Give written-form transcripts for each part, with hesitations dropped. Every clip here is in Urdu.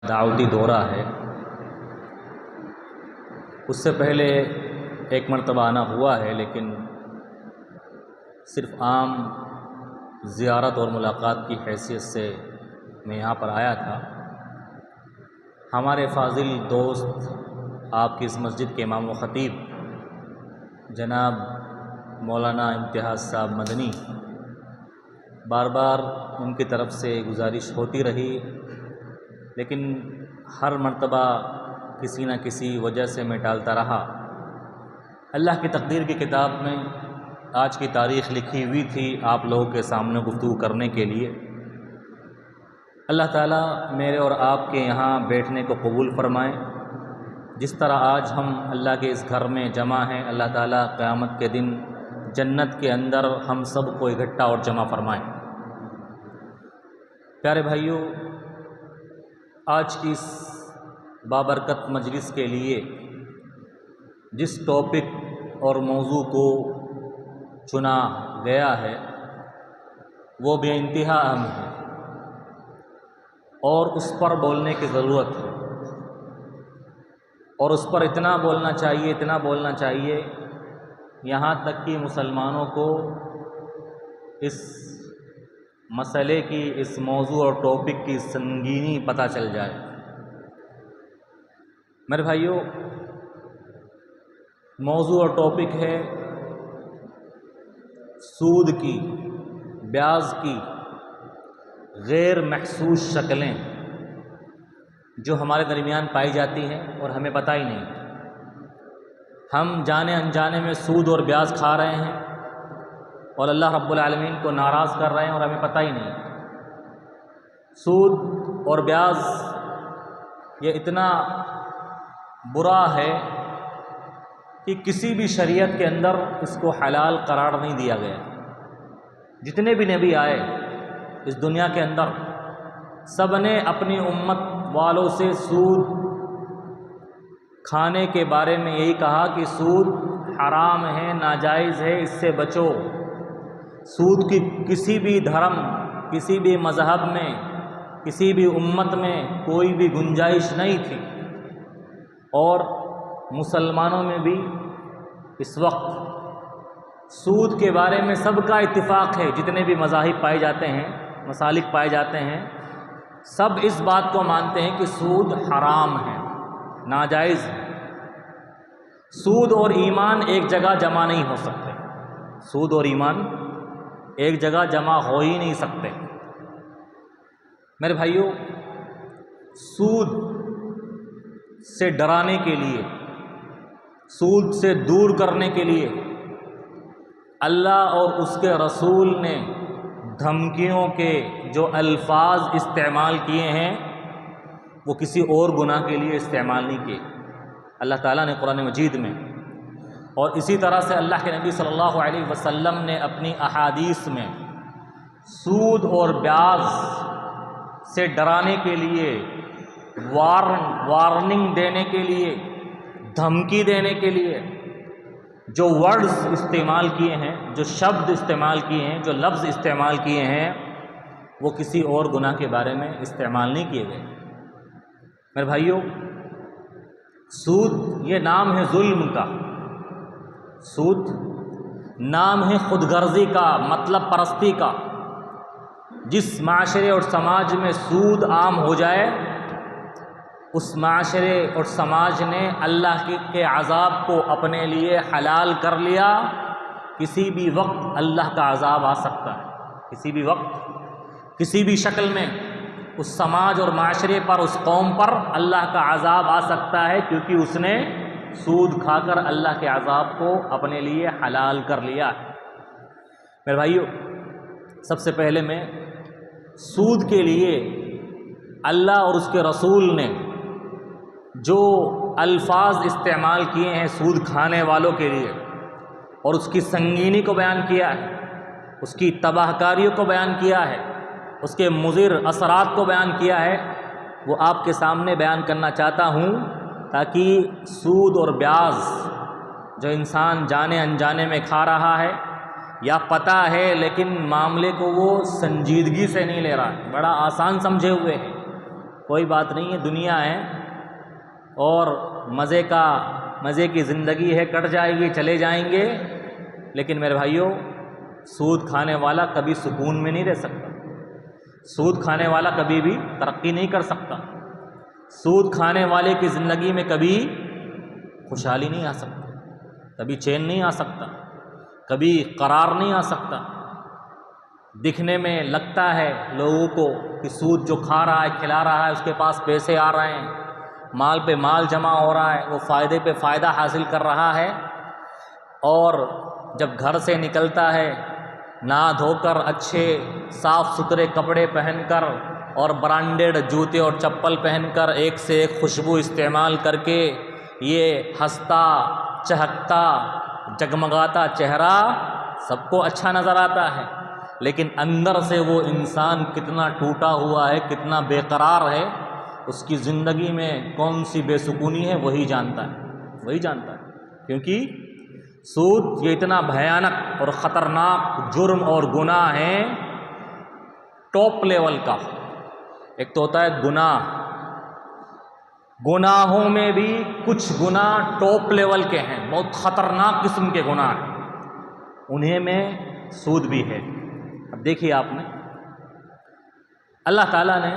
دعوتی دورہ ہے، اس سے پہلے ایک مرتبہ آنا ہوا ہے، لیکن صرف عام زیارت اور ملاقات کی حیثیت سے میں یہاں پر آیا تھا۔ ہمارے فاضل دوست آپ کی اس مسجد کے امام و خطیب جناب مولانا امتیاز صاحب مدنی، بار بار ان کی طرف سے گزارش ہوتی رہی، لیکن ہر مرتبہ کسی نہ کسی وجہ سے میں ٹالتا رہا۔ اللہ کی تقدیر کی کتاب میں آج کی تاریخ لکھی ہوئی تھی آپ لوگوں کے سامنے گفتگو کرنے کے لیے۔ اللہ تعالیٰ میرے اور آپ کے یہاں بیٹھنے کو قبول فرمائے۔ جس طرح آج ہم اللہ کے اس گھر میں جمع ہیں، اللہ تعالیٰ قیامت کے دن جنت کے اندر ہم سب کو اکٹھا اور جمع فرمائے۔ پیارے بھائیوں، آج کی اس بابرکت مجلس کے لیے جس ٹاپک اور موضوع کو چنا گیا ہے وہ بے انتہا اہم ہے اور اس پر بولنے کی ضرورت ہے، اور اس پر اتنا بولنا چاہیے یہاں تک کہ مسلمانوں کو اس مسئلے کی، اس موضوع اور ٹاپک کی سنگینی پتہ چل جائے۔ میرے بھائیوں، موضوع اور ٹاپک ہے سود کی، بیاض کی غیر محسوس شکلیں جو ہمارے درمیان پائی جاتی ہیں اور ہمیں پتہ ہی نہیں۔ ہم جانے انجانے میں سود اور بیاض کھا رہے ہیں اور اللہ رب العالمین کو ناراض کر رہے ہیں اور ہمیں پتہ ہی نہیں۔ سود اور بیاض یہ اتنا برا ہے کہ کسی بھی شریعت کے اندر اس کو حلال قرار نہیں دیا گیا۔ جتنے بھی نبی آئے اس دنیا کے اندر، سب نے اپنی امت والوں سے سود کھانے کے بارے میں یہی کہا کہ سود حرام ہے، ناجائز ہے، اس سے بچو۔ سود کی کسی بھی دھرم، کسی بھی مذہب میں، کسی بھی امت میں کوئی بھی گنجائش نہیں تھی، اور مسلمانوں میں بھی اس وقت سود کے بارے میں سب کا اتفاق ہے۔ جتنے بھی مذاہب پائے جاتے ہیں، مسالک پائے جاتے ہیں، سب اس بات کو مانتے ہیں کہ سود حرام ہے، ناجائز ہے۔ سود اور ایمان ایک جگہ جمع نہیں ہو سکتے، سود اور ایمان ایک جگہ جمع ہو ہی نہیں سکتے۔ میرے بھائیوں، سود سے ڈرانے کے لیے، سود سے دور کرنے کے لیے اللہ اور اس کے رسول نے دھمکیوں کے جو الفاظ استعمال کیے ہیں وہ کسی اور گناہ کے لیے استعمال نہیں کیے اللہ تعالیٰ نے قرآن مجید میں، اور اسی طرح سے اللہ کے نبی صلی اللہ علیہ وسلم نے اپنی احادیث میں سود اور بیاض سے ڈرانے کے لیے، وارننگ دینے کے لیے، دھمکی دینے کے لیے جو ورڈز استعمال کیے ہیں، جو شبد استعمال کیے ہیں، جو لفظ استعمال کیے ہیں، وہ کسی اور گناہ کے بارے میں استعمال نہیں کیے گئے۔ میرے بھائیوں، سود یہ نام ہے ظلم کا، سود نام ہے خود غرضی کا، مطلب پرستی کا۔ جس معاشرے اور سماج میں سود عام ہو جائے، اس معاشرے اور سماج نے اللہ کے عذاب کو اپنے لیے حلال کر لیا۔ کسی بھی وقت اللہ کا عذاب آ سکتا ہے، کسی بھی وقت، کسی بھی شکل میں اس سماج اور معاشرے پر، اس قوم پر اللہ کا عذاب آ سکتا ہے، کیونکہ اس نے سود کھا کر اللہ کے عذاب کو اپنے لیے حلال کر لیا ہے۔ میرے بھائیو، سب سے پہلے میں سود کے لیے اللہ اور اس کے رسول نے جو الفاظ استعمال کیے ہیں سود کھانے والوں کے لیے، اور اس کی سنگینی کو بیان کیا ہے، اس کی تباہ کاریوں کو بیان کیا ہے، اس کے مضر اثرات کو بیان کیا ہے، وہ آپ کے سامنے بیان کرنا چاہتا ہوں، تاکہ سود اور بیاض جو انسان جانے انجانے میں کھا رہا ہے یا پتہ ہے لیکن معاملے کو وہ سنجیدگی سے نہیں لے رہا ہے، بڑا آسان سمجھے ہوئے ہے، کوئی بات نہیں ہے، دنیا ہے اور مزے کی زندگی ہے، کٹ جائے گی، چلے جائیں گے، لیکن میرے بھائیوں سود کھانے والا کبھی سکون میں نہیں رہ سکتا، سود کھانے والا کبھی بھی ترقی نہیں کر سکتا، سود کھانے والے کی زندگی میں کبھی خوشحالی نہیں آ سکتی، کبھی چین نہیں آ سکتا، کبھی قرار نہیں آ سکتا۔ دکھنے میں لگتا ہے لوگوں کو کہ سود جو کھا رہا ہے، کھلا رہا ہے، اس کے پاس پیسے آ رہے ہیں، مال پہ مال جمع ہو رہا ہے، وہ فائدے پہ فائدہ حاصل کر رہا ہے، اور جب گھر سے نکلتا ہے نہا دھو کر اچھے صاف ستھرے کپڑے پہن کر اور برانڈیڈ جوتے اور چپل پہن کر ایک سے ایک خوشبو استعمال کر کے یہ ہنستا چہکتا جگمگاتا چہرہ سب کو اچھا نظر آتا ہے، لیکن اندر سے وہ انسان کتنا ٹوٹا ہوا ہے، کتنا بے قرار ہے، اس کی زندگی میں کون سی بے سکونی ہے وہی جانتا ہے، کیونکہ سود یہ اتنا بھیانک اور خطرناک جرم اور گناہ ہے ٹاپ لیول کا۔ ایک تو ہوتا ہے گناہوں میں بھی کچھ گناہ ٹاپ لیول کے ہیں، بہت خطرناک قسم کے گناہ ہیں، انہیں میں سود بھی ہے۔ اب دیکھیے آپ نے اللہ تعالیٰ نے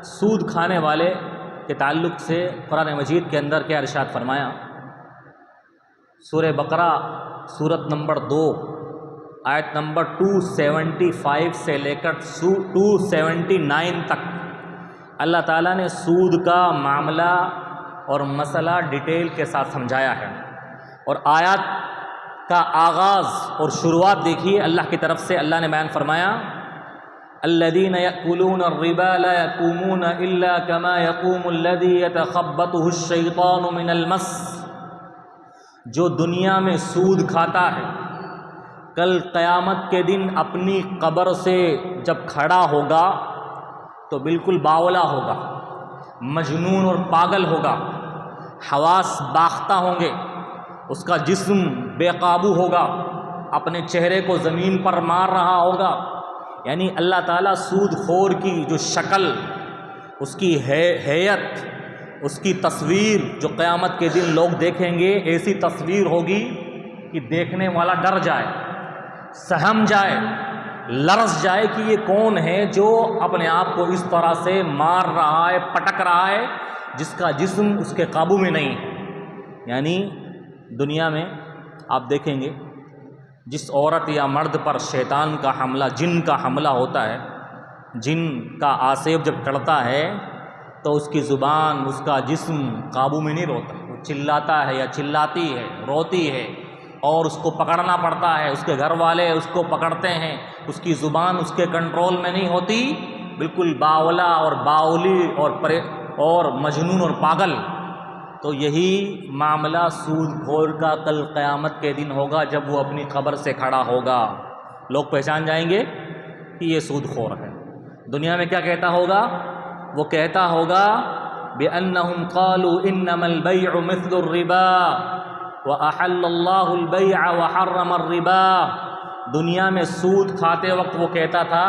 سود کھانے والے کے تعلق سے قرآن مجید کے اندر کیا ارشاد فرمایا؟ سورہ بقرہ سورت نمبر 2 آیت نمبر 275 سے لے کر 279 تک اللہ تعالیٰ نے سود کا معاملہ اور مسئلہ ڈیٹیل کے ساتھ سمجھایا ہے، اور آیات کا آغاز اور شروعات دیکھیے اللہ کی طرف سے اللہ نے بیان فرمایا الذین یأکلون الربا لا یقومون الا کما یقوم الذی یتخبطہ الشیطان من المس، جو دنیا میں سود کھاتا ہے کل قیامت کے دن اپنی قبر سے جب کھڑا ہوگا تو بالکل باولا ہوگا، مجنون اور پاگل ہوگا، حواس باختہ ہوں گے، اس کا جسم بے قابو ہوگا، اپنے چہرے کو زمین پر مار رہا ہوگا۔ یعنی اللہ تعالیٰ سود خور کی جو شکل، اس کی ہیئت، اس کی تصویر جو قیامت کے دن لوگ دیکھیں گے، ایسی تصویر ہوگی کہ دیکھنے والا ڈر جائے، سہم جائے، لرز جائے کہ یہ کون ہے جو اپنے آپ کو اس طرح سے مار رہا ہے، پٹک رہا ہے، جس کا جسم اس کے قابو میں نہیں ہے۔ یعنی دنیا میں آپ دیکھیں گے جس عورت یا مرد پر شیطان کا حملہ، جن کا حملہ ہوتا ہے، جن کا آسیب جب چڑھتا ہے تو اس کی زبان، اس کا جسم قابو میں نہیں رہتا، وہ چلاتا ہے یا چلاتی ہے، روتی ہے، اور اس کو پکڑنا پڑتا ہے، اس کے گھر والے اس کو پکڑتے ہیں، اس کی زبان اس کے کنٹرول میں نہیں ہوتی، بالکل باولا اور باولی اور مجنون اور پاگل۔ تو یہی معاملہ سود خور کا کل قیامت کے دن ہوگا جب وہ اپنی قبر سے کھڑا ہوگا، لوگ پہچان جائیں گے کہ یہ سود خور ہے۔ دنیا میں کیا کہتا ہوگا؟ وہ کہتا ہوگا بِأَنَّهُمْ قَالُوا إِنَّمَا الْبَيْعُ مِثْلُ الرِّبَا وَأَحَلَّ اللَّهُ الْبَيْعَ وَحَرَّمَ الرِّبَا۔ دنیا میں سود کھاتے وقت وہ کہتا تھا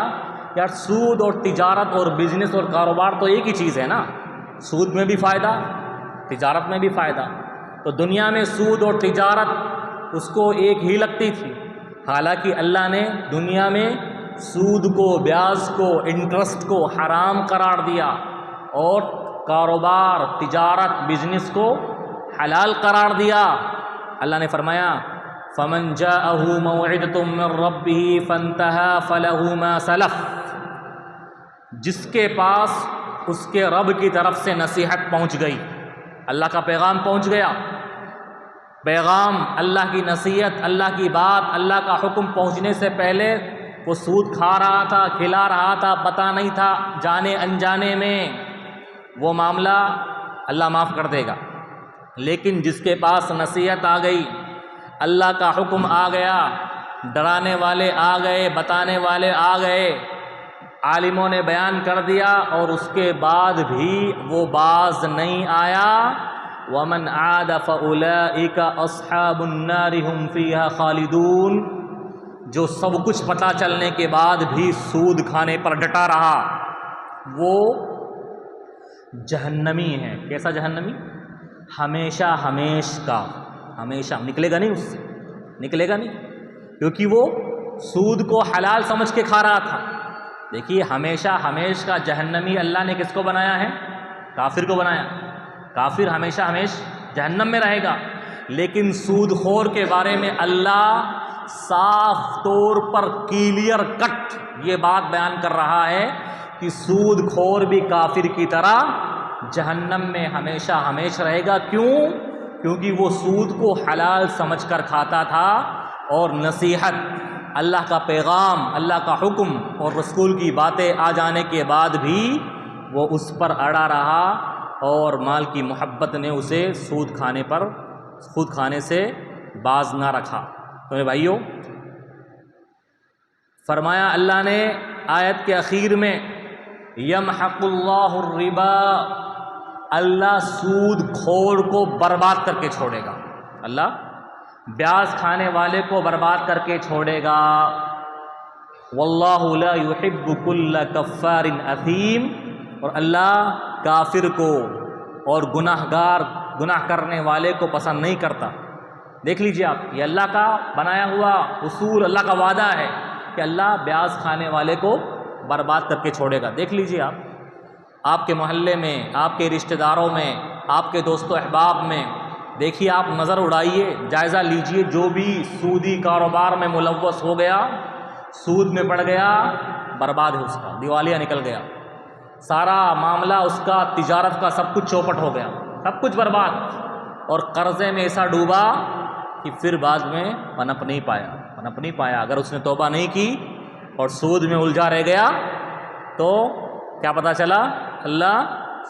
یار سود اور تجارت اور بزنس اور کاروبار تو ایک ہی چیز ہے نا، سود میں بھی فائدہ، تجارت میں بھی فائدہ، تو دنیا میں سود اور تجارت اس کو ایک ہی لگتی تھی، حالانکہ اللہ نے دنیا میں سود کو، بیاج کو، انٹرسٹ کو حرام قرار دیا اور کاروبار، تجارت، بزنس کو حلال قرار دیا۔ اللہ نے فرمایا فَمَنْ جَاءَهُ مَوْعِظَةٌ مِّن رَّبِّهِ فَانْتَهَىٰ فَلَهُ مَا سَلَفَ، جس کے پاس اس کے رب کی طرف سے نصیحت پہنچ گئی، اللہ کا پیغام پہنچ گیا، پیغام، اللہ کی نصیحت، اللہ کی بات، اللہ کا حکم پہنچنے سے پہلے وہ سود کھا رہا تھا، کھلا رہا تھا، پتہ نہیں تھا، جانے انجانے میں، وہ معاملہ اللہ معاف کر دے گا۔ لیکن جس کے پاس نصیحت آ گئی، اللہ کا حکم آ گیا، ڈرانے والے آ گئے، بتانے والے آ گئے، عالموں نے بیان کر دیا، اور اس کے بعد بھی وہ باز نہیں آیا، وَمَنْ عَادَ فَأُولَٰئِكَ أَصْحَابُ النَّارِ هُمْ فِيهَا خَالِدُونَ، جو سب کچھ پتہ چلنے کے بعد بھی سود کھانے پر ڈٹا رہا، وہ جہنمی ہے. کیسا جہنمی؟ ہمیشہ ہمیش کا، ہمیشہ نکلے گا نہیں، اس سے نکلے گا نہیں، کیونکہ وہ سود کو حلال سمجھ کے کھا رہا تھا. دیکھیے ہمیشہ ہمیش کا جہنمی اللہ نے کس کو بنایا ہے؟ کافر کو بنایا. کافر ہمیشہ ہمیش جہنم میں رہے گا. لیکن سود خور کے بارے میں اللہ صاف طور پر کلیئر کٹ یہ بات بیان کر رہا ہے کہ سود خور بھی کافر کی طرح جہنم میں ہمیشہ ہمیش رہے گا. کیوں؟ کیونکہ وہ سود کو حلال سمجھ کر کھاتا تھا، اور نصیحت، اللہ کا پیغام، اللہ کا حکم اور رسول کی باتیں آ جانے کے بعد بھی وہ اس پر اڑا رہا، اور مال کی محبت نے اسے سود کھانے سے باز نہ رکھا. تو میرے بھائیوں، فرمایا اللہ نے آیت کے اخیر میں یمحق اللہ الربا، اللہ سود خور کو برباد کر کے چھوڑے گا. اللہ بیاج کھانے والے کو برباد کر کے چھوڑے گا. واللہ لا یحب کل کفار اثیم، اور اللہ کافر کو اور گناہ کرنے والے کو پسند نہیں کرتا. دیکھ لیجیے آپ، یہ اللہ کا بنایا ہوا اصول، اللہ کا وعدہ ہے کہ اللہ بیاج کھانے والے کو برباد کر کے چھوڑے گا. دیکھ لیجیے آپ کے محلے میں، آپ کے رشتہ داروں میں، آپ کے دوست و احباب میں، دیکھیے آپ نظر اڑائیے، جائزہ لیجیے، جو بھی سودی کاروبار میں ملوث ہو گیا، سود میں پڑ گیا، برباد ہے اس کا، دیوالیہ نکل گیا، سارا معاملہ اس کا، تجارت کا سب کچھ چوپٹ ہو گیا، سب کچھ برباد، اور قرضے میں ایسا ڈوبا کہ پھر بعد میں پنپ نہیں پایا. اگر اس نے توبہ نہیں کی اور سود میں الجھا رہ گیا تو کیا پتہ چلا؟ اللہ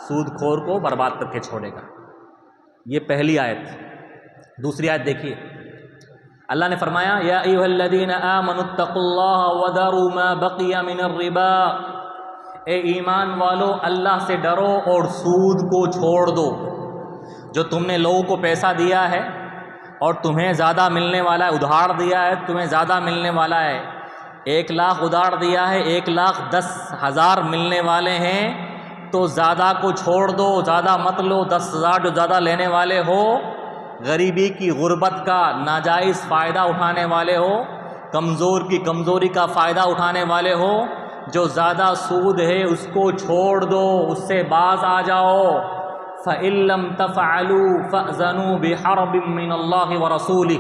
سود خور کو برباد کر کے چھوڑے گا. یہ پہلی آیت. دوسری آیت دیکھیے، اللہ نے فرمایا یا ایھا الذین آمنوا اتقوا اللہ وذروا ما بقی من الربا، اے ایمان والو اللہ سے ڈرو اور سود کو چھوڑ دو. جو تم نے لوگوں کو پیسہ دیا ہے اور تمہیں زیادہ ملنے والا ہے، ادھار دیا ہے، تمہیں زیادہ ملنے والا ہے، 1 لاکھ ادھار دیا ہے، 1,10,000 ملنے والے ہیں، تو زیادہ کو چھوڑ دو، زیادہ مت لو. 10,000 جو زیادہ لینے والے ہو، غریبی کی غربت کا ناجائز فائدہ اٹھانے والے ہو، کمزور کی کمزوری کا فائدہ اٹھانے والے ہو، جو زیادہ سود ہے اس کو چھوڑ دو، اس سے باز آ جاؤ. فَإِن لَّمْ تَفْعَلُوا فَأْذَنُوا بِحَرْبٍ مِّنَ اللَّهِ وَرَسُولِهِ،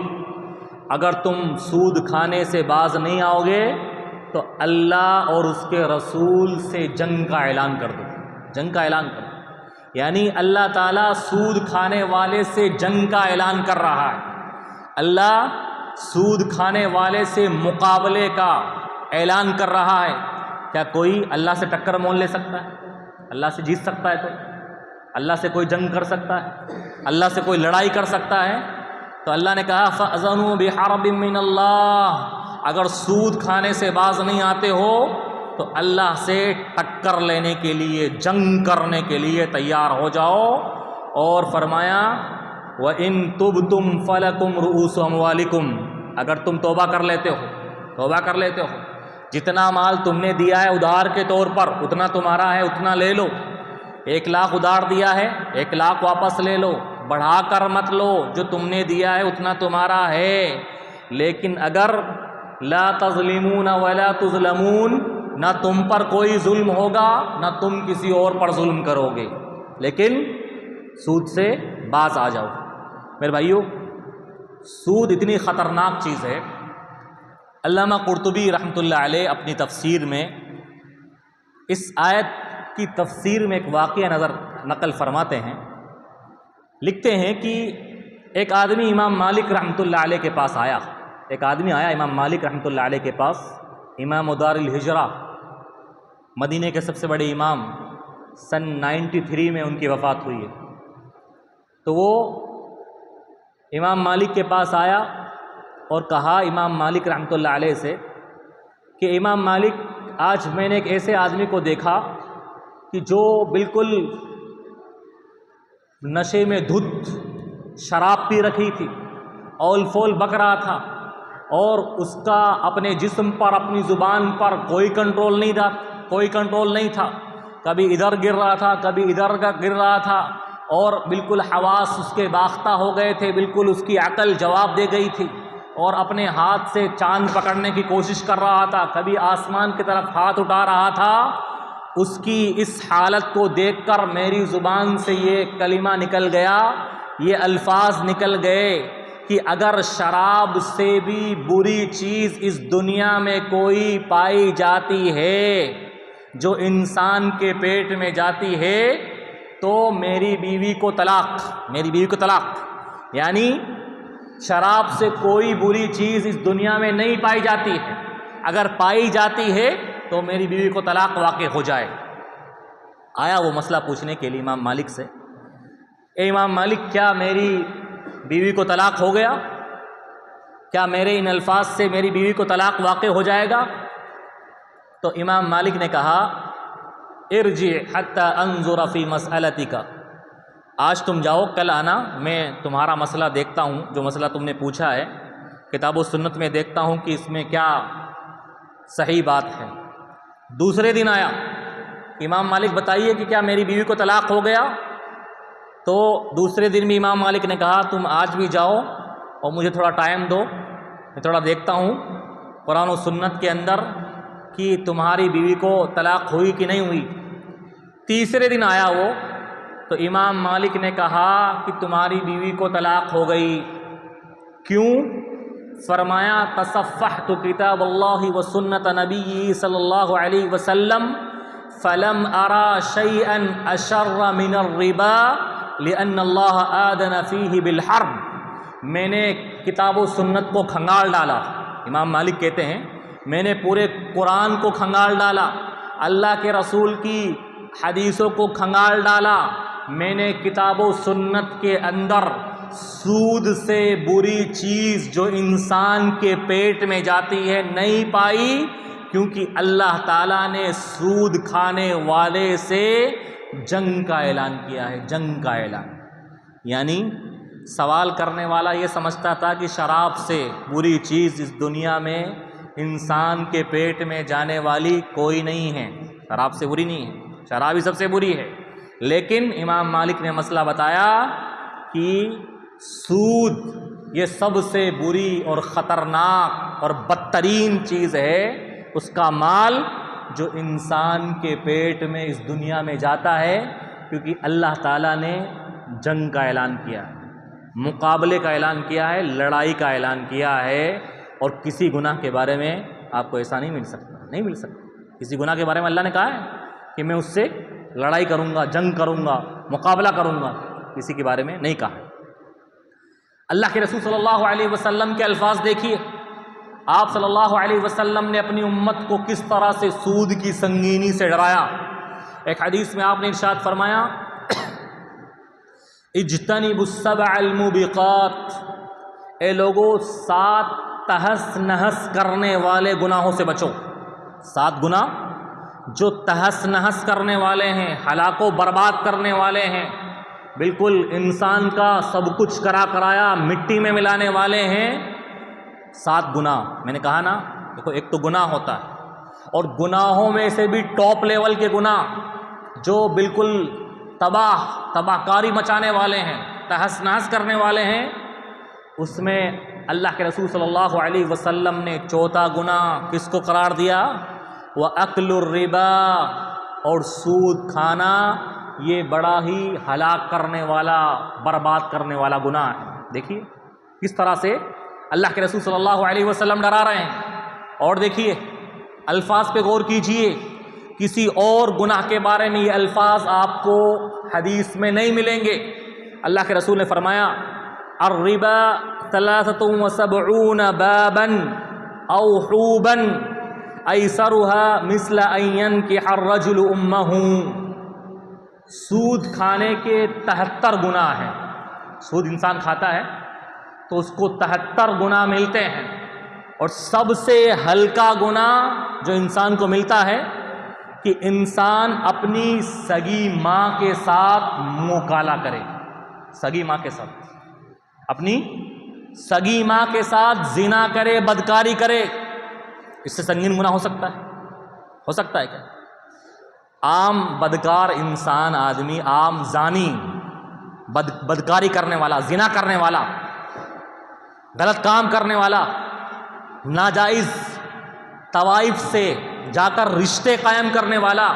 اگر تم سود کھانے سے باز نہیں آؤ گے تو اللہ اور اس کے رسول سے جنگ کا اعلان کر دو. جنگ کا اعلان کر دو، یعنی اللہ تعالیٰ سود کھانے والے سے جنگ کا اعلان کر رہا ہے. اللہ سود کھانے والے سے مقابلے کا اعلان کر رہا ہے. کیا کوئی اللہ سے ٹکر مول لے سکتا ہے؟ اللہ سے جیت سکتا ہے؟ تو اللہ سے کوئی جنگ کر سکتا ہے؟ اللہ سے کوئی لڑائی کر سکتا ہے؟ تو اللہ نے کہا فَأْذَنُوا بِحَرْبٍ مِّنَ اللَّهِ، اگر سود کھانے سے باز نہیں آتے ہو تو اللہ سے ٹکر لینے کے لیے، جنگ کرنے کے لیے تیار ہو جاؤ. اور فرمایا وَإِن تُبْتُمْ فَلَكُمْ رُءُوسُ أَمْوَالِكُمْ، اگر تم توبہ کر لیتے ہو، جتنا مال تم نے دیا ہے ادھار کے طور پر اتنا تمہارا ہے، اتنا لے لو. 1 لاکھ ادھار دیا ہے، 1 لاکھ واپس لے لو، بڑھا کر مت لو، جو تم نے دیا ہے اتنا تمہارا ہے. لیکن اگر لا تظلمون ولا تظلمون، نہ تم پر کوئی ظلم ہوگا نہ تم کسی اور پر ظلم کرو گے، لیکن سود سے باز آ جاؤ. میرے بھائیو، سود اتنی خطرناک چیز ہے. علامہ قرطبی رحمۃ اللہ علیہ اپنی تفسیر میں اس آیت کی تفسیر میں ایک واقعہ نقل فرماتے ہیں. لکھتے ہیں کہ ایک آدمی امام مالک رحمۃ اللہ علیہ کے پاس آیا. ایک آدمی آیا امام مالک رحمۃ اللہ علیہ کے پاس، امام دار الہجرہ، مدینے کے سب سے بڑے امام، سن 93 میں ان کی وفات ہوئی ہے. تو وہ امام مالک کے پاس آیا اور کہا امام مالک رحمۃ اللہ علیہ سے کہ امام مالک، آج میں نے ایک ایسے آدمی کو دیکھا کہ جو بالکل نشے میں دھت شراب پی رکھی تھی، اول فول بک رہا تھا، اور اس کا اپنے جسم پر، اپنی زبان پر کوئی کنٹرول نہیں تھا. کبھی ادھر گر رہا تھا، کبھی ادھر گر رہا تھا، اور بالکل حواس اس کے باختہ ہو گئے تھے، بالکل اس کی عقل جواب دے گئی تھی، اور اپنے ہاتھ سے چاند پکڑنے کی کوشش کر رہا تھا، کبھی آسمان کی طرف ہاتھ اٹھا رہا تھا۔ اس کی اس حالت کو دیکھ کر میری زبان سے یہ کلمہ نکل گیا، یہ الفاظ نکل گئے کہ اگر شراب سے بھی بری چیز اس دنیا میں کوئی پائی جاتی ہے جو انسان کے پیٹ میں جاتی ہے تو میری بیوی کو طلاق، میری بیوی کو طلاق۔ یعنی شراب سے کوئی بری چیز اس دنیا میں نہیں پائی جاتی ہے، اگر پائی جاتی ہے تو میری بیوی کو طلاق واقع ہو جائے۔ آیا وہ مسئلہ پوچھنے کے لیے امام مالک سے، اے امام مالک کیا میری بیوی کو طلاق ہو گیا؟ کیا میرے ان الفاظ سے میری بیوی کو طلاق واقع ہو جائے گا؟ تو امام مالک نے کہا ارجع حتی انظر فی مسئلتک، آج تم جاؤ، کل آنا، میں تمہارا مسئلہ دیکھتا ہوں، جو مسئلہ تم نے پوچھا ہے کتاب و سنت میں دیکھتا ہوں کہ اس میں کیا صحیح بات ہے۔ دوسرے دن آیا، امام مالک بتائیے کہ کیا میری بیوی کو طلاق ہو گیا؟ تو دوسرے دن بھی امام مالک نے کہا تم آج بھی جاؤ اور مجھے تھوڑا ٹائم دو، میں تھوڑا دیکھتا ہوں قرآن و سنت کے اندر کہ تمہاری بیوی کو طلاق ہوئی کہ نہیں ہوئی۔ تیسرے دن آیا وہ، تو امام مالک نے کہا کہ تمہاری بیوی کو طلاق ہو گئی۔ کیوں؟ فرمایا تصفحت کتاب اللہ و سنت نبی صلی اللہ علیہ وسلم فلم ارى شيئا اشر من الربا لان اللہ آذن فیہ بالحرب، میں نے کتاب و سنت کو کھنگال ڈالا، امام مالک کہتے ہیں میں نے پورے قرآن کو کھنگال ڈالا، اللہ کے رسول کی حدیثوں کو کھنگال ڈالا، میں نے کتاب و سنت کے اندر سود سے بری چیز جو انسان کے پیٹ میں جاتی ہے نہیں پائی، کیونکہ اللہ تعالیٰ نے سود کھانے والے سے جنگ کا اعلان کیا ہے، جنگ کا اعلان۔ یعنی سوال کرنے والا یہ سمجھتا تھا کہ شراب سے بری چیز اس دنیا میں انسان کے پیٹ میں جانے والی کوئی نہیں ہے، شراب سے بری نہیں ہے، شراب ہی سب سے بری ہے۔ لیکن امام مالک نے مسئلہ بتایا کہ سود یہ سب سے بری اور خطرناک اور بدترین چیز ہے، اس کا مال جو انسان کے پیٹ میں اس دنیا میں جاتا ہے، کیونکہ اللہ تعالیٰ نے جنگ کا اعلان کیا ہے، مقابلے کا اعلان کیا ہے، لڑائی کا اعلان کیا ہے، اور کسی گناہ کے بارے میں آپ کو ایسا نہیں مل سکتا، نہیں مل سکتا۔ کسی گناہ کے بارے میں اللہ نے کہا ہے کہ میں اس سے لڑائی کروں گا، جنگ کروں گا، مقابلہ کروں گا، کسی کے بارے میں نہیں کہا ہے۔ اللہ کے رسول صلی اللہ علیہ وسلم کے الفاظ دیکھیے، آپ صلی اللہ علیہ وسلم نے اپنی امت کو کس طرح سے سود کی سنگینی سے ڈرایا۔ ایک حدیث میں آپ نے ارشاد فرمایا اجتنبوا السبع الموبقات، اے لوگو 7 تہس نہس کرنے والے گناہوں سے بچو۔ 7 گناہ جو تہس نہس کرنے والے ہیں، ہلاک و برباد کرنے والے ہیں، بالکل انسان کا سب کچھ کرا کرایا مٹی میں ملانے والے ہیں۔ 7 گناہ میں نے کہا نا، دیکھو ایک تو گناہ ہوتا ہے، اور گناہوں میں سے بھی ٹاپ لیول کے گناہ جو بالکل تباہ کاری مچانے والے ہیں، تہس نہس کرنے والے ہیں، اس میں اللہ کے رسول صلی اللہ علیہ وسلم نے چوتھا گناہ کس کو قرار دیا؟ وَأَكْلُ الرِّبَا، اور سود کھانا یہ بڑا ہی ہلاک کرنے والا، برباد کرنے والا گناہ ہے۔ دیکھیے کس طرح سے اللہ کے رسول صلی اللہ علیہ وسلم ڈرا رہے ہیں، اور دیکھیے الفاظ پہ غور کیجئے، کسی اور گناہ کے بارے میں یہ الفاظ آپ کو حدیث میں نہیں ملیں گے۔ اللہ کے رسول نے فرمایا الربا 73 بابا او حوبا ایسرها مثل ان ينكح الرجل امه، سود کھانے کے 73 گناہ ہیں۔ سود انسان کھاتا ہے تو اس کو 73 گناہ ملتے ہیں، اور سب سے ہلکا گناہ جو انسان کو ملتا ہے کہ انسان اپنی سگی ماں کے ساتھ منہ کالا کرے، سگی ماں کے ساتھ، اپنی سگی ماں کے ساتھ زنا کرے، بدکاری کرے۔ اس سے سنگین گناہ ہو سکتا ہے؟ ہو سکتا ہے کیا؟ عام بدکار انسان آدمی، عام زانی، بدکاری کرنے والا، زنا کرنے والا، غلط کام کرنے والا، ناجائز طوائف سے جا کر رشتے قائم کرنے والا،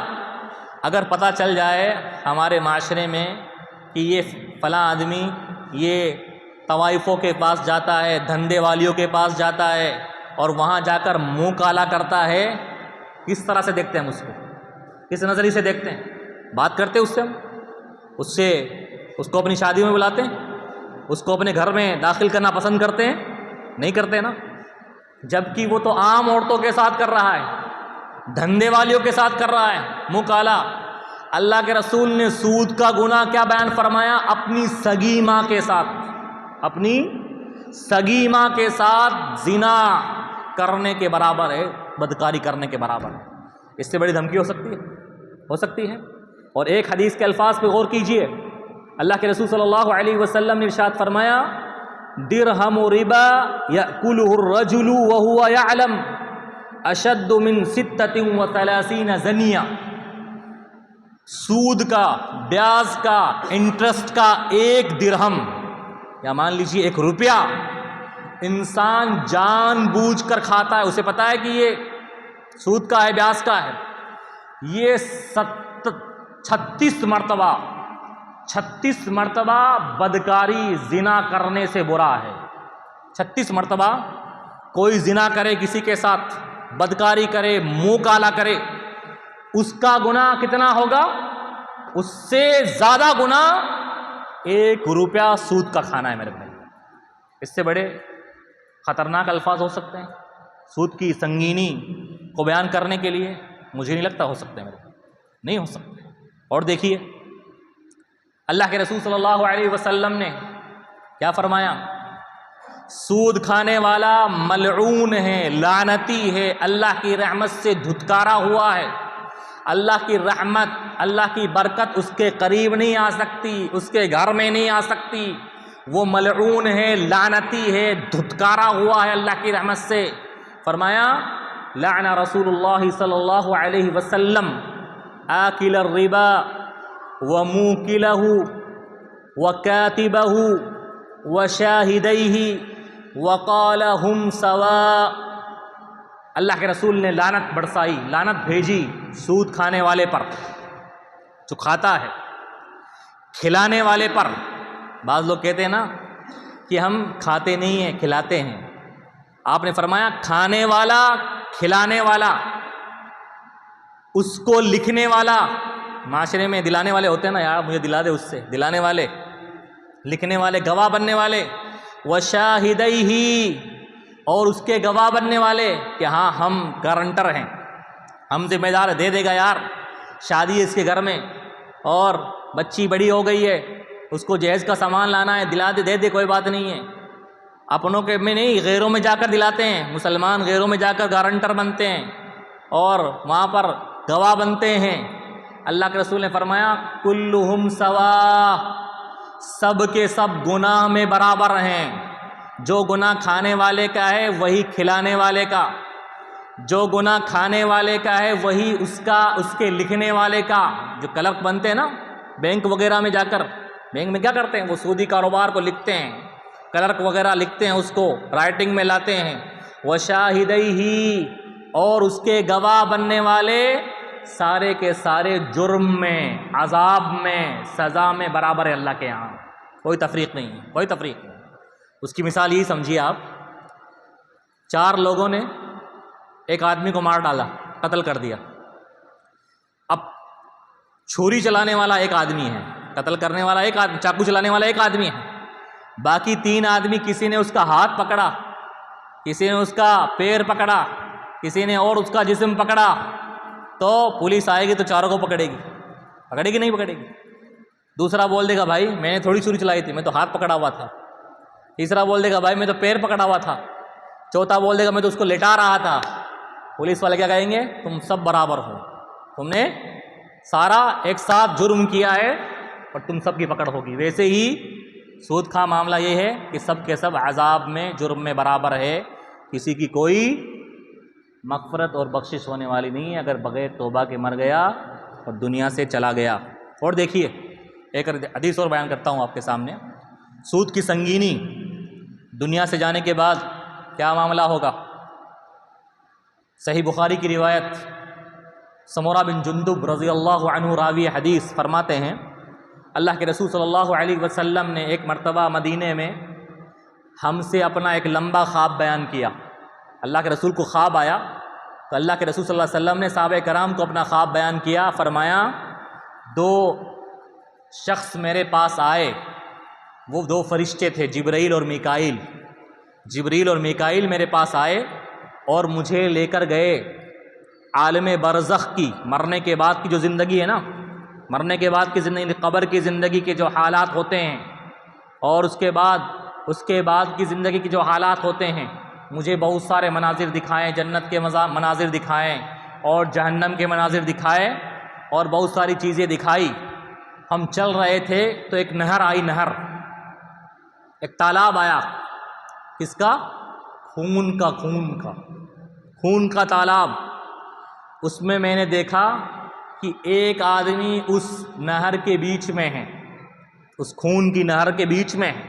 اگر پتہ چل جائے ہمارے معاشرے میں کہ یہ فلاں آدمی یہ طوائفوں کے پاس جاتا ہے، دھندے والیوں کے پاس جاتا ہے اور وہاں جا کر منہ کالا کرتا ہے، کس طرح سے دیکھتے ہیں ہم اس کو؟ کس نظریے سے دیکھتے ہیں؟ بات کرتے اس سے ہم اس کو اپنی شادیوں میں بلاتے ہیں؟ اس کو اپنے گھر میں داخل کرنا پسند کرتے ہیں؟ نہیں کرتے نا، جبکہ وہ تو عام عورتوں کے ساتھ کر رہا ہے، دھندے والیوں کے ساتھ کر رہا ہے منہ کالا۔ اللہ کے رسول نے سود کا گناہ کیا بیان فرمایا؟ اپنی سگی ماں کے ساتھ، اپنی سگی ماں کے ساتھ زنا کرنے کے برابر ہے، بدکاری کرنے کے برابر ہے۔ اس سے بڑی دھمکی ہو سکتی ہے؟ ہو سکتی ہے۔ اور ایک حدیث کے الفاظ پہ غور کیجئے، اللہ کے رسول صلی اللہ علیہ وسلم نے ارشاد فرمایا درہم ربا یأکلہ الرجل وہو یعلم اشد من 36 زنیہ، سود کا، بیاج کا، انٹرسٹ کا 1 درہم یا مان لیجیے 1 روپیہ انسان جان بوجھ کر کھاتا ہے، اسے پتا ہے کہ یہ سود کا ہے، بیاج کا ہے، یہ 36 مرتبہ بدکاری زنا کرنے سے برا ہے۔ 36 مرتبہ کوئی زنا کرے کسی کے ساتھ، بدکاری کرے، منہ کالا کرے، اس کا گناہ کتنا ہوگا؟ اس سے زیادہ گناہ 1 روپیہ سود کا کھانا ہے میرے بھائی۔ اس سے بڑے خطرناک الفاظ ہو سکتے ہیں؟ سود کی سنگینی کو بیان کرنے کے لیے مجھے نہیں لگتا ہو سکتے ہیں میرے بھائی، نہیں ہو سکتے۔ اور دیکھیے اللہ کے رسول صلی اللہ علیہ وسلم نے کیا فرمایا؟ سود کھانے والا ملعون ہے، لعنتی ہے، اللہ کی رحمت سے دھتکارا ہوا ہے، اللہ کی رحمت، اللہ کی برکت اس کے قریب نہیں آ سکتی، اس کے گھر میں نہیں آ سکتی، وہ ملعون ہے، لعنتی ہے، دھتکارا ہوا ہے اللہ کی رحمت سے۔ فرمایا لعن رسول اللہ صلی اللہ علیہ وسلم آکل الربا وموکلہ وکاتبہ وشاہدیہ وقال ہم سواء۔ اللہ کے رسول نے لعنت برسائی، لعنت بھیجی سود کھانے والے پر، جو کھاتا ہے، کھلانے والے پر۔ بعض لوگ کہتے ہیں نا کہ ہم کھاتے نہیں ہیں، کھلاتے ہیں۔ آپ نے فرمایا کھانے والا، کھلانے والا، اس کو لکھنے والا، معاشرے میں دلانے والے ہوتے ہیں نا، یار مجھے دلا دے اس سے، دلانے والے، لکھنے والے، گواہ بننے والے، وشاہدیہ، اور اس کے گواہ بننے والے کہ ہاں ہم گارنٹر ہیں، ہم ذمہ دار ہے، دے دے گا یار، شادی ہے اس کے گھر میں اور بچی بڑی ہو گئی ہے، اس کو جہیز کا سامان لانا ہے، دلا دے، دے دے، کوئی بات نہیں ہے۔ اپنوں کے میں نہیں، غیروں میں جا کر دلاتے ہیں، مسلمان غیروں میں جا کر گارنٹر بنتے ہیں اور وہاں پر گواہ بنتے ہیں۔ اللہ کے رسول نے فرمایا کلہم سواء، سب کے سب گناہ میں برابر ہیں، جو گناہ کھانے والے کا ہے وہی کھلانے والے کا، جو گناہ کھانے والے کا ہے وہی اس کا، اس کے لکھنے والے کا۔ جو کلرک بنتے ہیں نا بینک وغیرہ میں جا کر، بینک میں کیا کرتے ہیں؟ وہ سودی کاروبار کو لکھتے ہیں، کلرک وغیرہ لکھتے ہیں، اس کو رائٹنگ میں لاتے ہیں۔ وشاہدیہ، اور اس کے گواہ بننے والے سارے کے سارے جرم میں، عذاب میں، سزا میں برابر ہے اللہ کے یہاں، کوئی تفریق نہیں ہے، کوئی تفریق نہیں۔ اس کی مثال یہی سمجھیے آپ، 4 لوگوں نے ایک آدمی کو مار ڈالا، قتل کر دیا۔ اب چھری چلانے والا ایک آدمی ہے، قتل کرنے والا ایک آدمی، چاقو چلانے والا ایک آدمی ہے، باقی 3 آدمی، کسی نے اس کا ہاتھ پکڑا، کسی نے اس کا پیر پکڑا، کسی نے اور اس کا جسم پکڑا، تو پولیس آئے گی تو چاروں کو پکڑے گی، پکڑے گی نہیں پکڑے گی؟ دوسرا بول دے گا بھائی میں نے تھوڑی چھری چلائی تھی، میں تو ہاتھ پکڑا ہوا تھا۔ تیسرا بول دے گا بھائی میں تو پیر پکڑا ہوا تھا۔ چوتھا بول دے گا میں تو اس کو لٹا رہا تھا۔ پولیس والے کیا کہیں گے؟ تم سب برابر ہو، تم نے سارا ایک ساتھ جرم کیا ہے اور تم سب کی پکڑ ہوگی۔ ویسے ہی سود کا معاملہ یہ ہے کہ سب کے سب عذاب میں، جرم میں برابر ہے، کسی کی کوئی مغفرت اور بخشش ہونے والی نہیں ہے۔ اگر بغیر توبہ کے مر گیا اور دنیا سے چلا گیا۔ اور دیکھیے ایک حدیث اور بیان کرتا ہوں آپ کے سامنے، سود کی سنگینی، دنیا سے جانے کے بعد کیا معاملہ ہوگا۔ صحیح بخاری کی روایت، سمورہ بن جندب رضی اللہ عنہ راوی حدیث فرماتے ہیں، اللہ کے رسول صلی اللہ علیہ وسلم نے ایک مرتبہ مدینے میں ہم سے اپنا ایک لمبا خواب بیان کیا۔ اللہ کے رسول کو خواب آیا تو اللہ کے رسول صلی اللہ علیہ وسلم نے صحابہ کرام کو اپنا خواب بیان کیا، فرمایا دو شخص میرے پاس آئے، وہ دو فرشتے تھے، جبرائیل اور میکائیل۔ جبرائیل اور میکائیل میرے پاس آئے اور مجھے لے کر گئے عالم برزخ کی، مرنے کے بعد کی جو زندگی ہے نا، مرنے کے بعد کی زندگی، قبر کی زندگی کے جو حالات ہوتے ہیں، اور اس کے بعد کی زندگی کے جو حالات ہوتے ہیں، مجھے بہت سارے مناظر دکھائے، جنت کے مناظر دکھائے اور جہنم کے مناظر دکھائے اور بہت ساری چیزیں دکھائی۔ ہم چل رہے تھے تو ایک نہر آئی، ایک تالاب آیا، کس کا؟ خون کا تالاب۔ اس میں میں نے دیکھا کہ ایک آدمی اس نہر کے بیچ میں ہے، اس خون کی نہر کے بیچ میں ہے،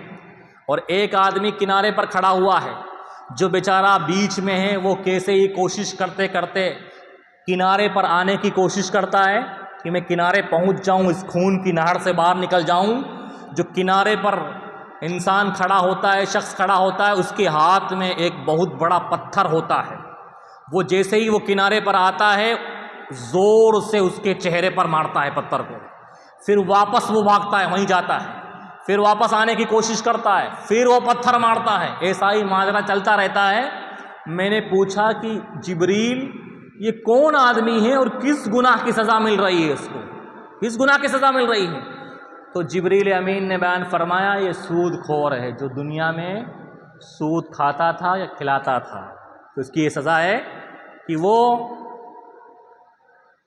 اور ایک آدمی کنارے پر کھڑا ہوا ہے۔ جو بیچارہ بیچ میں ہے وہ کیسے ہی کوشش کرتے کرتے کنارے پر آنے کی کوشش کرتا ہے کہ میں کنارے پہنچ جاؤں، اس خون کی نہر سے باہر نکل جاؤں۔ جو کنارے پر انسان کھڑا ہوتا ہے، شخص کھڑا ہوتا ہے، اس کے ہاتھ میں ایک بہت بڑا پتھر ہوتا ہے۔ وہ جیسے ہی وہ کنارے پر آتا ہے زور سے اس کے چہرے پر مارتا ہے پتھر کو، پھر واپس وہ بھاگتا ہے، وہیں جاتا ہے، پھر واپس آنے کی کوشش کرتا ہے، پھر وہ پتھر مارتا ہے، ایسا ہی ماجرا چلتا رہتا ہے۔ میں نے پوچھا کہ جبریل یہ کون آدمی ہے اور کس گناہ کی سزا مل رہی ہے اس کو، کس گناہ کی سزا مل رہی ہے؟ تو جبریل امین نے بیان فرمایا یہ سود خور ہے، جو دنیا میں سود کھاتا تھا یا کھلاتا تھا، تو اس کی یہ سزا ہے کہ وہ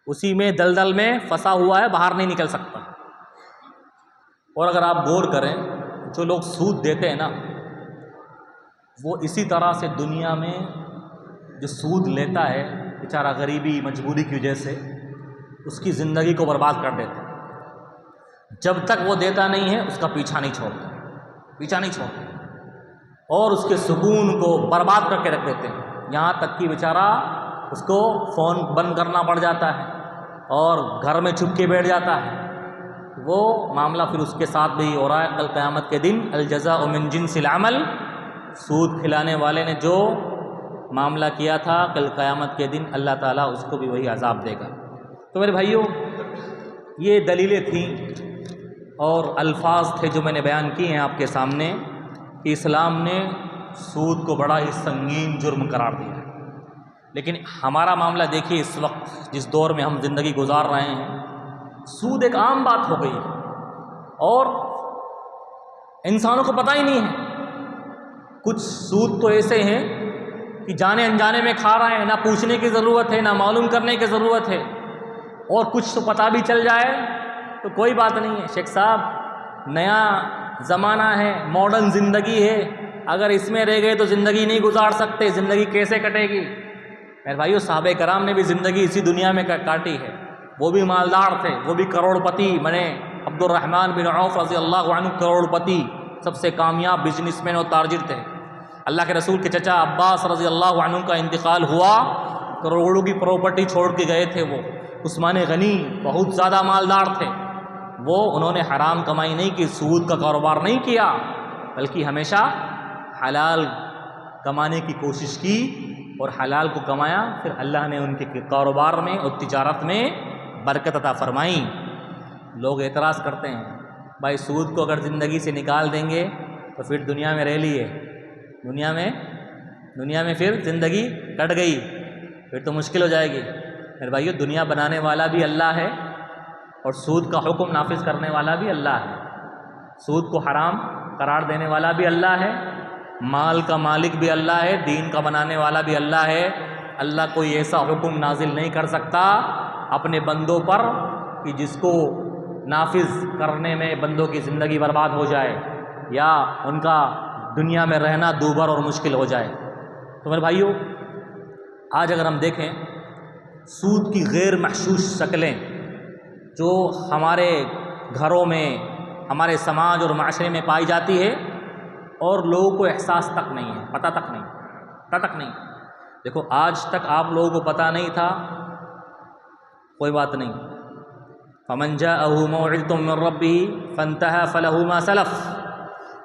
اسی میں دلدل میں پھنسا ہوا ہے، باہر نہیں نکل سکتا۔ اور اگر آپ غور کریں، جو لوگ سود دیتے ہیں نا، وہ اسی طرح سے دنیا میں جو سود لیتا ہے بیچارہ غریبی مجبوری کی وجہ سے اس کی زندگی کو برباد کر دیتے ہیں۔ جب تک وہ دیتا نہیں ہے اس کا پیچھا نہیں چھوڑتے اور اس کے سکون کو برباد کر کے رکھ دیتے ہیں، یہاں تک کہ بیچارہ اس کو فون بند کرنا پڑ جاتا ہے اور گھر میں چھپ کے بیٹھ جاتا ہے۔ وہ معاملہ پھر اس کے ساتھ بھی ہو رہا ہے کل قیامت کے دن، الجزاء من جنس العمل، سود کھلانے والے نے جو معاملہ کیا تھا کل قیامت کے دن اللہ تعالیٰ اس کو بھی وہی عذاب دے گا۔ تو میرے بھائیوں، یہ دلیلیں تھیں اور الفاظ تھے جو میں نے بیان کیے ہیں آپ کے سامنے کہ اسلام نے سود کو بڑا ہی سنگین جرم قرار دیا ہے۔ لیکن ہمارا معاملہ دیکھیے، اس وقت جس دور میں ہم زندگی گزار رہے ہیں، سود ایک عام بات ہو گئی ہے اور انسانوں کو پتہ ہی نہیں ہے۔ کچھ سود تو ایسے ہیں کہ جانے انجانے میں کھا رہے ہیں، نہ پوچھنے کی ضرورت ہے، نہ معلوم کرنے کی ضرورت ہے، اور کچھ تو پتہ بھی چل جائے تو کوئی بات نہیں ہے۔ شیخ صاحب، نیا زمانہ ہے، ماڈرن زندگی ہے، اگر اس میں رہ گئے تو زندگی نہیں گزار سکتے، زندگی کیسے کٹے گی؟ میرے بھائیو، صحابہ کرام نے بھی زندگی اسی دنیا میں کاٹی ہے، وہ بھی مالدار تھے، وہ بھی کروڑ پتی بنے۔ عبد الرحمن بن عوف رضی اللہ عنہ کروڑ پتی، سب سے کامیاب بزنس مین اور تاجر تھے۔ اللہ کے رسول کے چچا عباس رضی اللہ عنہ کا انتقال ہوا، کروڑوں کی پراپرٹی چھوڑ کے گئے تھے وہ۔ عثمان غنی بہت زیادہ مالدار تھے، انہوں نے حرام کمائی نہیں کی، سود کا کاروبار نہیں کیا، بلکہ ہمیشہ حلال کمانے کی کوشش کی اور حلال کو کمایا، پھر اللہ نے ان کے کاروبار میں اور تجارت میں برکت عطا فرمائی۔ لوگ اعتراض کرتے ہیں، بھائی سود کو اگر زندگی سے نکال دیں گے تو پھر دنیا میں رہ لیے، دنیا میں پھر زندگی کٹ گئی، پھر تو مشکل ہو جائے گی۔ میرے بھائیو، دنیا بنانے والا بھی اللہ ہے اور سود کا حکم نافذ کرنے والا بھی اللہ ہے، سود کو حرام قرار دینے والا بھی اللہ ہے، مال کا مالک بھی اللہ ہے، دین کا بنانے والا بھی اللہ ہے۔ اللہ کوئی ایسا حکم نازل نہیں کر سکتا اپنے بندوں پر کہ جس کو نافذ کرنے میں بندوں کی زندگی برباد ہو جائے یا ان کا دنیا میں رہنا دوبھر اور مشکل ہو جائے۔ تو میرے بھائیو، آج اگر ہم دیکھیں سود کی غیر محسوس شکلیں جو ہمارے گھروں میں، ہمارے سماج اور معاشرے میں پائی جاتی ہے اور لوگوں کو احساس تک نہیں ہے، پتہ تک نہیں۔ دیکھو آج تک آپ لوگوں کو پتہ نہیں تھا، کوئی بات نہیں، فمن جاءہ موعظۃ من ربہ فانتہی فلہ ما سلف،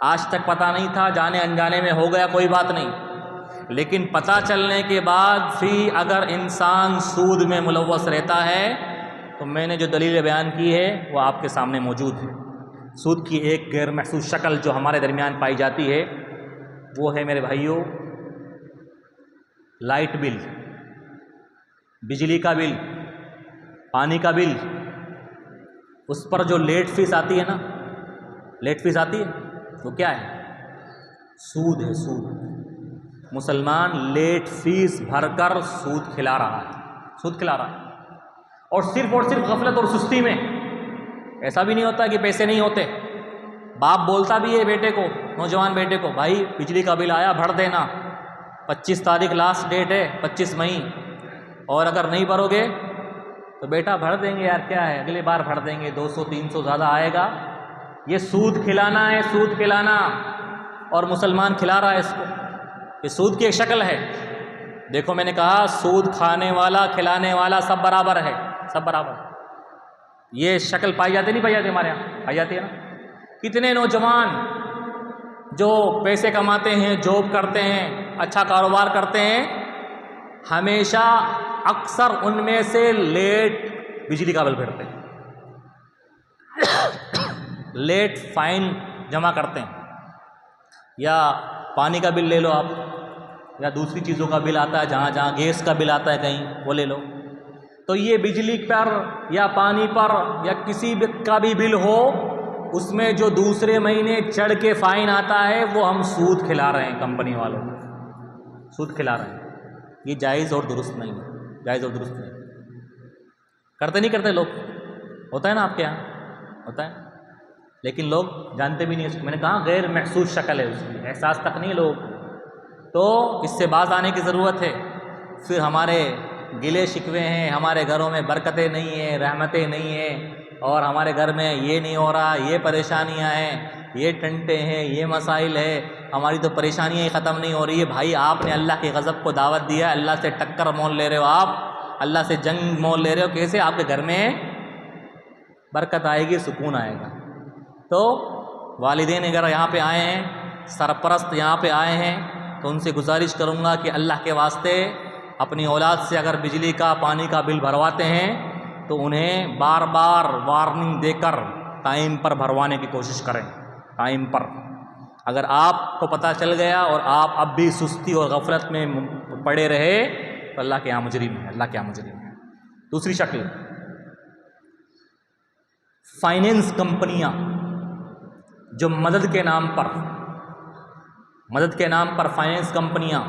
آج تک پتہ نہیں تھا، جانے انجانے میں ہو گیا، کوئی بات نہیں، لیکن پتہ چلنے کے بعد پھر اگر انسان سود میں ملوث رہتا ہے تو میں نے جو دلیل بیان کی ہے وہ آپ کے سامنے موجود ہے۔ سود کی ایک غیر محسوس شکل جو ہمارے درمیان پائی جاتی ہے وہ ہے میرے بھائیوں لائٹ بل، بجلی کا بل، پانی کا بل، اس پر جو لیٹ فیس آتی ہے نا، لیٹ فیس آتی ہے، وہ کیا ہے؟ سود ہے، سود۔ مسلمان لیٹ فیس بھر کر سود کھلا رہا ہے، اور صرف غفلت اور سستی میں۔ ایسا بھی نہیں ہوتا کہ پیسے نہیں ہوتے، باپ بولتا بھی ہے بیٹے کو، نوجوان بیٹے کو، بھائی بجلی کا بل آیا بھر دینا، 25 تاریخ لاسٹ ڈیٹ ہے، 25 مئی، اور اگر نہیں بھرو گے تو بیٹا بھر دیں گے یار، کیا ہے اگلے بار بھر دیں گے، 200 300 زیادہ آئے گا۔ یہ سود کھلانا ہے، سود کھلانا، اور مسلمان کھلا رہا ہے اس کو۔ یہ سود کی ایک شکل ہے۔ دیکھو میں نے کہا سود کھانے والا کھلانے والا سب برابر ہے، سب برابر۔ یہ شکل پائی جاتی نہیں پائی جاتی؟ ہمارے یہاں پائی جاتی ہے نا۔ کتنے نوجوان جو پیسے کماتے ہیں، جاب کرتے ہیں، اچھا کاروبار کرتے ہیں، ہمیشہ اکثر ان میں سے لیٹ بجلی کا بل بھرتے ہیں، لیٹ فائن جمع کرتے ہیں، یا پانی کا بل لے لو آپ، یا دوسری چیزوں کا بل آتا ہے، جہاں گیس کا بل آتا ہے کہیں، وہ لے لو۔ تو یہ بجلی پر یا پانی پر یا کسی کا بھی بل ہو، اس میں جو دوسرے مہینے چڑھ کے فائن آتا ہے وہ ہم سود کھلا رہے ہیں، کمپنی والوں کو سود کھلا رہے ہیں۔ یہ جائز اور درست نہیں ہے، جائز اور درست نہیں۔ کرتے نہیں کرتے لوگ؟ ہوتا ہے نا آپ کے یہاں؟ ہوتا ہے، لیکن لوگ جانتے بھی نہیں اس کو۔ میں نے کہا غیر محسوس شکل ہے اس کی، احساس تک نہیں لوگ، تو اس سے باز آنے کی ضرورت ہے۔ پھر ہمارے گلے شکوے ہیں، ہمارے گھروں میں برکتیں نہیں ہیں، رحمتیں نہیں ہیں، اور ہمارے گھر میں یہ نہیں ہو رہا، یہ پریشانیاں ہیں، یہ ٹنٹے ہیں، یہ مسائل ہے، ہماری تو پریشانیاں ہی ختم نہیں ہو رہی ہے۔ بھائی آپ نے اللہ کے غضب کو دعوت دیا، اللہ سے ٹکر مول لے رہے ہو، آپ اللہ سے جنگ مول لے رہے ہو، کیسے آپ کے گھر میں برکت آئے گی، سکون آئے گا؟ تو والدین اگر یہاں پہ آئے ہیں، سرپرست یہاں پہ آئے ہیں، تو ان سے گزارش کروں گا کہ اللہ کے واسطے اپنی اولاد سے اگر بجلی کا پانی کا بل بھرواتے ہیں تو انہیں بار بار وارننگ دے کر ٹائم پر بھروانے کی کوشش کریں، ٹائم پر۔ اگر آپ کو پتہ چل گیا اور آپ اب بھی سستی اور غفلت میں پڑے رہے تو اللہ کے یہاں مجرم ہے، اللہ کے یہاں مجرم ہے۔ دوسری شکل، فائنینس کمپنیاں جو مدد کے نام پر فائنینس کمپنیاں،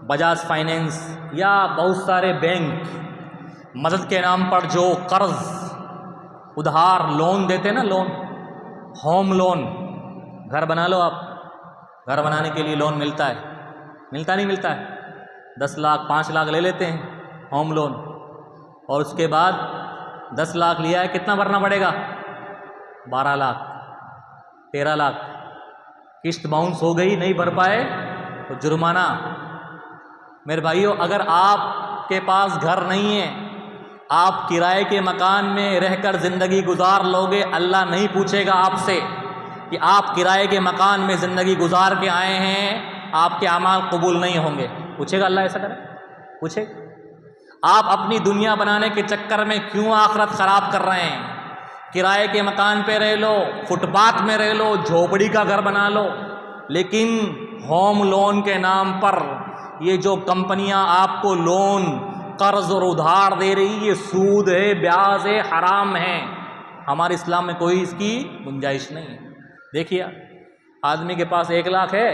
بجاج فائنینس یا بہت سارے بینک مدد کے نام پر جو قرض ادھار لون دیتے نا، لون، ہوم لون، گھر بنا لو آپ، گھر بنانے کے لیے لون ملتا ہے، نہیں ملتا ہے، 10 لاکھ 5 لاکھ لے لیتے ہیں ہوم لون، اور اس کے بعد 10 لاکھ لیا ہے، کتنا بھرنا پڑے گا؟ 12 لاکھ 13 لاکھ، قسط باؤنس ہو گئی، نہیں بھر پائے تو جرمانہ۔ میرے بھائیو، اگر آپ کے پاس گھر نہیں ہے، آپ کرائے کے مکان میں رہ کر زندگی گزار لوگے، اللہ نہیں پوچھے گا آپ سے کہ آپ کرائے کے مکان میں زندگی گزار کے آئے ہیں، آپ کے اعمال قبول نہیں ہوں گے؟ پوچھے گا اللہ ایسا کرے؟ پوچھے گا؟ آپ اپنی دنیا بنانے کے چکر میں کیوں آخرت خراب کر رہے ہیں؟ کرائے کے مکان پہ رہ لو، فٹ پاتھ میں رہ لو، جھوپڑی کا گھر بنا لو، لیکن ہوم لون کے نام پر یہ جو کمپنیاں آپ کو لون، قرض اور ادھار دے رہی، یہ سود ہے، بیاج ہے، حرام ہے۔ ہمارے اسلام میں کوئی اس کی گنجائش نہیں ہے۔ دیکھیے آدمی کے پاس 1 لاکھ ہے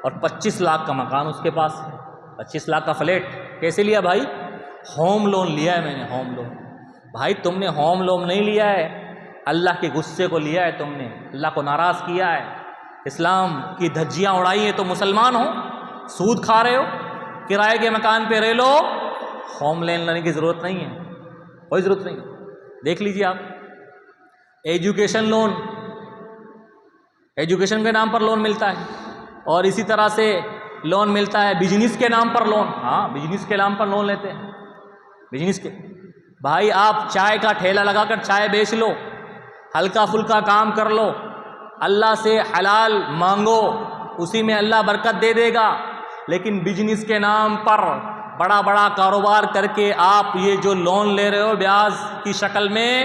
اور 25 لاکھ کا مکان اس کے پاس ہے، 25 لاکھ کا فلیٹ، کیسے لیا بھائی؟ ہوم لون لیا ہے میں نے، ہوم لون۔ بھائی تم نے ہوم لون نہیں لیا ہے، اللہ کے غصے کو لیا ہے، تم نے اللہ کو ناراض کیا ہے، اسلام کی دھجیاں اڑائی ہیں، تو مسلمان ہو، سود کھا رہے ہو، کرائے کے مکان پہ رہ لو، ہوم لون لینے کی ضرورت نہیں ہے، کوئی ضرورت نہیں ہے۔ دیکھ لیجیے آپ، ایجوکیشن لون، ایجوکیشن کے نام پر لون ملتا ہے، اور اسی طرح سے لون ملتا ہے بزنس کے نام پر لون، ہاں بزنس کے نام پر لون لیتے ہیں، بزنس کے، بھائی آپ چائے کا ٹھیلا لگا کر چائے بیچ لو، ہلکا پھلکا کام کر لو، اللہ سے حلال مانگو، اسی میں اللہ برکت دے دے گا، لیکن بزنس کے نام پر بڑا بڑا کاروبار کر کے آپ یہ جو لون لے رہے ہو بیاج کی شکل میں،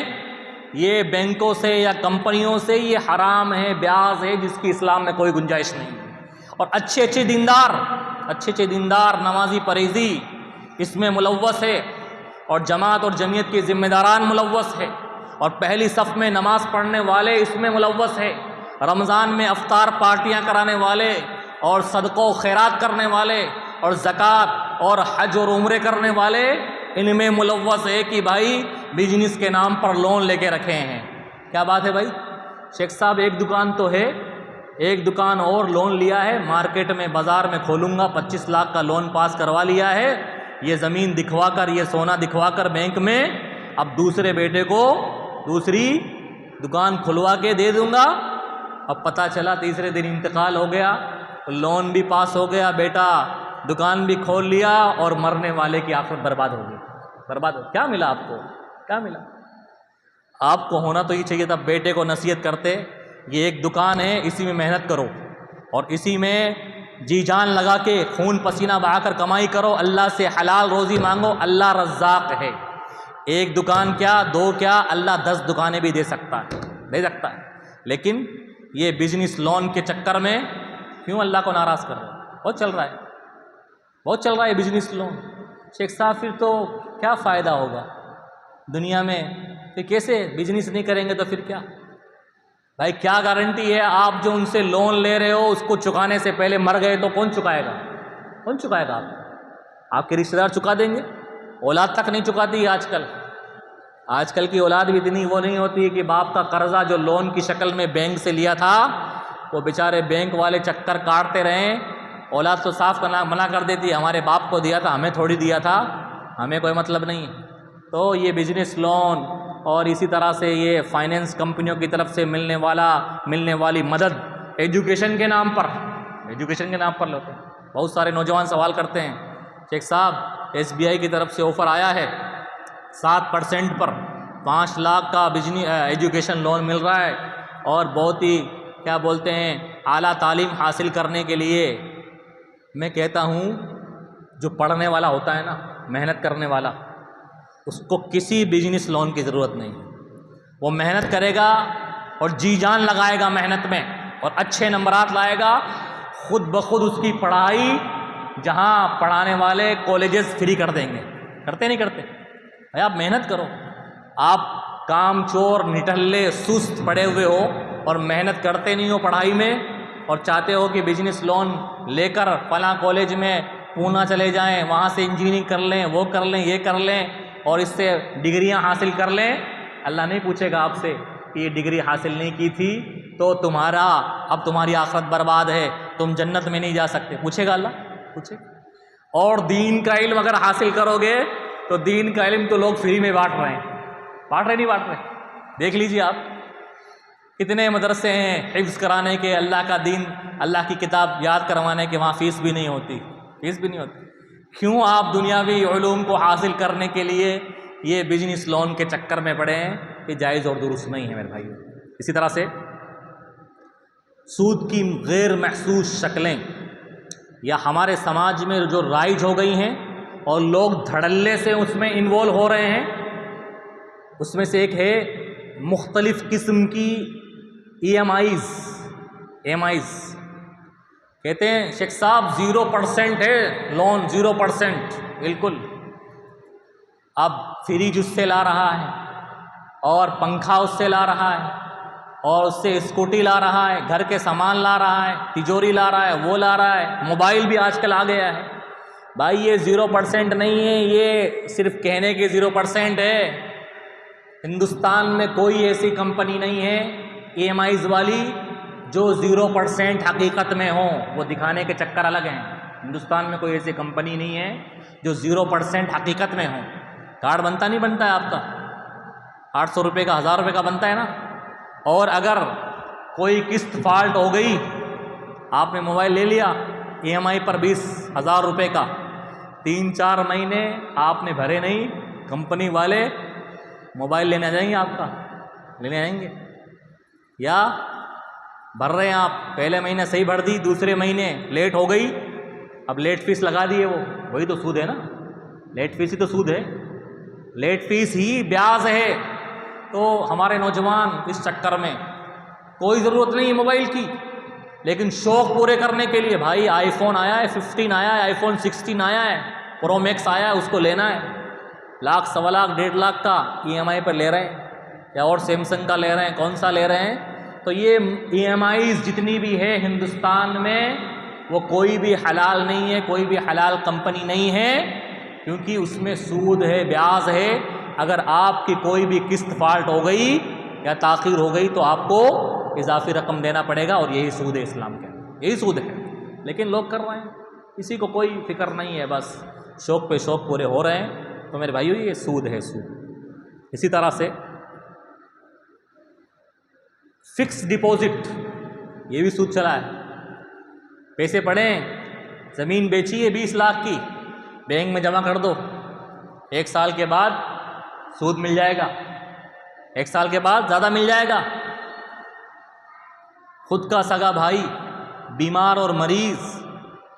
یہ بینکوں سے یا کمپنیوں سے یہ حرام ہے، بیاج ہے جس کی اسلام میں کوئی گنجائش نہیں ہے۔ اور اچھے اچھے دیندار نمازی پرہیزی اس میں ملوث ہے، اور جماعت اور جمعیت کے ذمہ داران ملوث ہے، اور پہلی صف میں نماز پڑھنے والے اس میں ملوث ہے، رمضان میں افطار پارٹیاں کرانے والے اور صدقہ و خیرات کرنے والے اور زکوٰۃ اور حج اور عمرے کرنے والے ان میں ملوث ہے کہ بھائی بزنس کے نام پر لون لے کے رکھے ہیں۔ کیا بات ہے بھائی؟ شیخ صاحب ایک دکان تو ہے، ایک دکان اور لون لیا ہے، مارکیٹ میں بازار میں کھولوں گا، 25 لاکھ کا لون پاس کروا لیا ہے، یہ زمین دکھوا کر، یہ سونا دکھوا کر بینک میں، اب دوسرے بیٹے کو دوسری دکان کھلوا کے دے دوں گا، اب پتہ چلا تیسرے دن انتقال ہو گیا، لون بھی پاس ہو گیا، بیٹا دکان بھی کھول لیا، اور مرنے والے کی آخرت برباد ہو گئی، برباد ہو۔ کیا ملا آپ کو؟ کیا ملا آپ کو؟ ہونا تو یہ چاہیے تھا، بیٹے کو نصیحت کرتے، یہ ایک دکان ہے، اسی میں محنت کرو، اور اسی میں جی جان لگا کے خون پسینہ بہا کر کمائی کرو، اللہ سے حلال روزی مانگو، اللہ رزاق ہے، ایک دکان کیا، دو کیا، اللہ 10 دکانیں بھی دے سکتا ہے، لیکن یہ بزنس لون کے چکر میں کیوں اللہ کو ناراض کر رہے ہیں؟ بہت چل رہا ہے بزنس لون۔ شیخ صاحب پھر تو کیا فائدہ ہوگا دنیا میں؟ پھر کیسے بزنس نہیں کریں گے تو پھر کیا؟ بھائی کیا گارنٹی ہے آپ جو ان سے لون لے رہے ہو اس کو چکانے سے پہلے مر گئے تو کون چکائے گا؟ آپ کے رشتہ دار چکا دیں گے؟ اولاد تک نہیں چکاتی آج کل کی اولاد بھی اتنی وہ نہیں ہوتی ہے کہ باپ کا قرضہ جو لون کی شکل میں بینک سے لیا تھا وہ بیچارے بینک والے چکر کاٹتے رہیں، اولاد تو صاف منع کر دیتی، ہمارے باپ کو دیا تھا، ہمیں تھوڑی دیا تھا، ہمیں کوئی مطلب نہیں۔ تو یہ بزنس لون اور اسی طرح سے یہ فائنینس کمپنیوں کی طرف سے ملنے والی مدد ایجوکیشن کے نام پر لیتے ہیں۔ بہت سارے نوجوان سوال کرتے ہیں، شیخ صاحب SBI کی طرف سے آفر آیا ہے 7% پر 5 لاکھ کا ایجوکیشن لون مل رہا ہے، اور بہت ہی کیا بولتے ہیں اعلیٰ تعلیم حاصل کرنے کے لیے۔ میں کہتا ہوں جو پڑھنے والا ہوتا ہے نا، محنت کرنے والا، اس کو کسی بزنس لون کی ضرورت نہیں، وہ محنت کرے گا اور جی جان لگائے گا محنت میں، اور اچھے نمبرات لائے گا، خود بخود اس کی پڑھائی جہاں پڑھانے والے کالجز فری کر دیں گے۔ کرتے نہیں کرتے؟ بھائی آپ محنت کرو، آپ کام چور نٹھلے سست پڑے ہوئے ہو اور محنت کرتے نہیں ہو پڑھائی میں، اور چاہتے ہو کہ بزنس لون لے کر فلاں کالج میں پونا چلے جائیں، وہاں سے انجینئرنگ کر لیں، وہ کر لیں، یہ کر لیں، اور اس سے ڈگریاں حاصل کر لیں۔ اللہ نہیں پوچھے گا آپ سے کہ یہ ڈگری حاصل نہیں کی تھی تو اب تمہاری آخرت برباد ہے، تم جنت میں نہیں جا سکتے، پوچھے گا اللہ؟ پوچھے۔ اور دین کا علم اگر حاصل کرو گے تو دین کا علم تو لوگ فری میں بانٹ رہے ہیں۔ دیکھ لیجیے آپ کتنے مدرسے ہیں حفظ کرانے کے، اللہ کا دین، اللہ کی کتاب یاد کروانے کے، وہاں فیس بھی نہیں ہوتی۔ کیوں آپ دنیاوی علوم کو حاصل کرنے کے لیے یہ بزنس لون کے چکر میں پڑے ہیں؟ یہ جائز اور درست نہیں ہے میرے بھائیو۔ اسی طرح سے سود کی غیر محسوس شکلیں یا ہمارے سماج میں جو رائج ہو گئی ہیں اور لوگ دھڑلے سے اس میں انوالو ہو رہے ہیں، اس میں سے ایک ہے مختلف قسم کی ایم آئیز۔ کہتے ہیں شیخ صاحب 0% ہے لون، 0%، بالکل۔ اب فریج اس سے لا رہا ہے، اور پنکھا اس سے لا رہا ہے، اور اس سے اسکوٹی لا رہا ہے، گھر کے سامان لا رہا ہے، تجوری لا رہا ہے، وہ لا رہا ہے، موبائل بھی آج کل آ گیا ہے۔ بھائی یہ 0% نہیں ہے، یہ صرف کہنے کے 0% ہے۔ ہندوستان میں کوئی ایسی کمپنی نہیں ہے ایم آئیز والی جو 0% حقیقت میں ہوں، وہ دکھانے کے چکر الگ ہیں۔ ہندوستان میں کوئی ایسی کمپنی نہیں ہے جو 0% حقیقت میں ہوں۔ کارڈ بنتا ہے آپ کا، 800 روپے کا 1000 روپے کا بنتا ہے نا. اور اگر کوئی قسط فالٹ ہو گئی، آپ نے موبائل لے لیا ای ایم آئی پر 20,000 روپے کا، 3-4 مہینے آپ نے بھرے نہیں، کمپنی والے موبائل لینے آ جائیں گے، آپ کا لینے آئیں گے. یا بھر رہے ہیں آپ، پہلے مہینے صحیح بھر دی، دوسرے مہینے لیٹ ہو گئی، اب لیٹ فیس لگا دیے، وہی تو سود ہے نا. لیٹ فیس ہی تو سود ہے، لیٹ فیس ہی بیاج ہے. تو ہمارے نوجوان اس چکر میں کوئی ضرورت نہیں ہے موبائل کی، لیکن شوق پورے کرنے کے لیے بھائی آئی فون آیا ہے، 15 آیا ہے، آئی فون 16 آیا ہے، پرو میکس آیا ہے، اس کو لینا ہے. لاکھ، 1.25 لاکھ، 1.5 لاکھ کا ای ایم آئی پر لے رہے ہیں، یا اور سیمسنگ کا لے رہے ہیں، کون سا لے رہے ہیں. تو یہ ای ایم آئیز جتنی بھی ہے ہندوستان میں، وہ کوئی بھی حلال نہیں ہے، کوئی بھی حلال کمپنی نہیں ہے، کیونکہ اس میں سود ہے، بیاج ہے. اگر آپ کی کوئی بھی قسط فالٹ ہو گئی یا تاخیر ہو گئی تو آپ کو اضافی رقم دینا پڑے گا، اور یہی سود ہے اسلام کے اندر، یہی سود ہے. لیکن لوگ کر رہے ہیں، کسی کو کوئی فکر نہیں ہے، بس شوق پہ شوق پورے ہو رہے ہیں. تو میرے بھائیو یہ سود ہے، سود. اسی طرح سے فکس ڈپازٹ، یہ بھی سود چلا ہے. پیسے پڑے ہیں، زمین بیچی ہے 20 لاکھ کی، بینک میں جمع کر دو، 1 سال کے بعد سود مل جائے گا، 1 سال کے بعد زیادہ مل جائے گا. خود کا سگا بھائی بیمار اور مریض،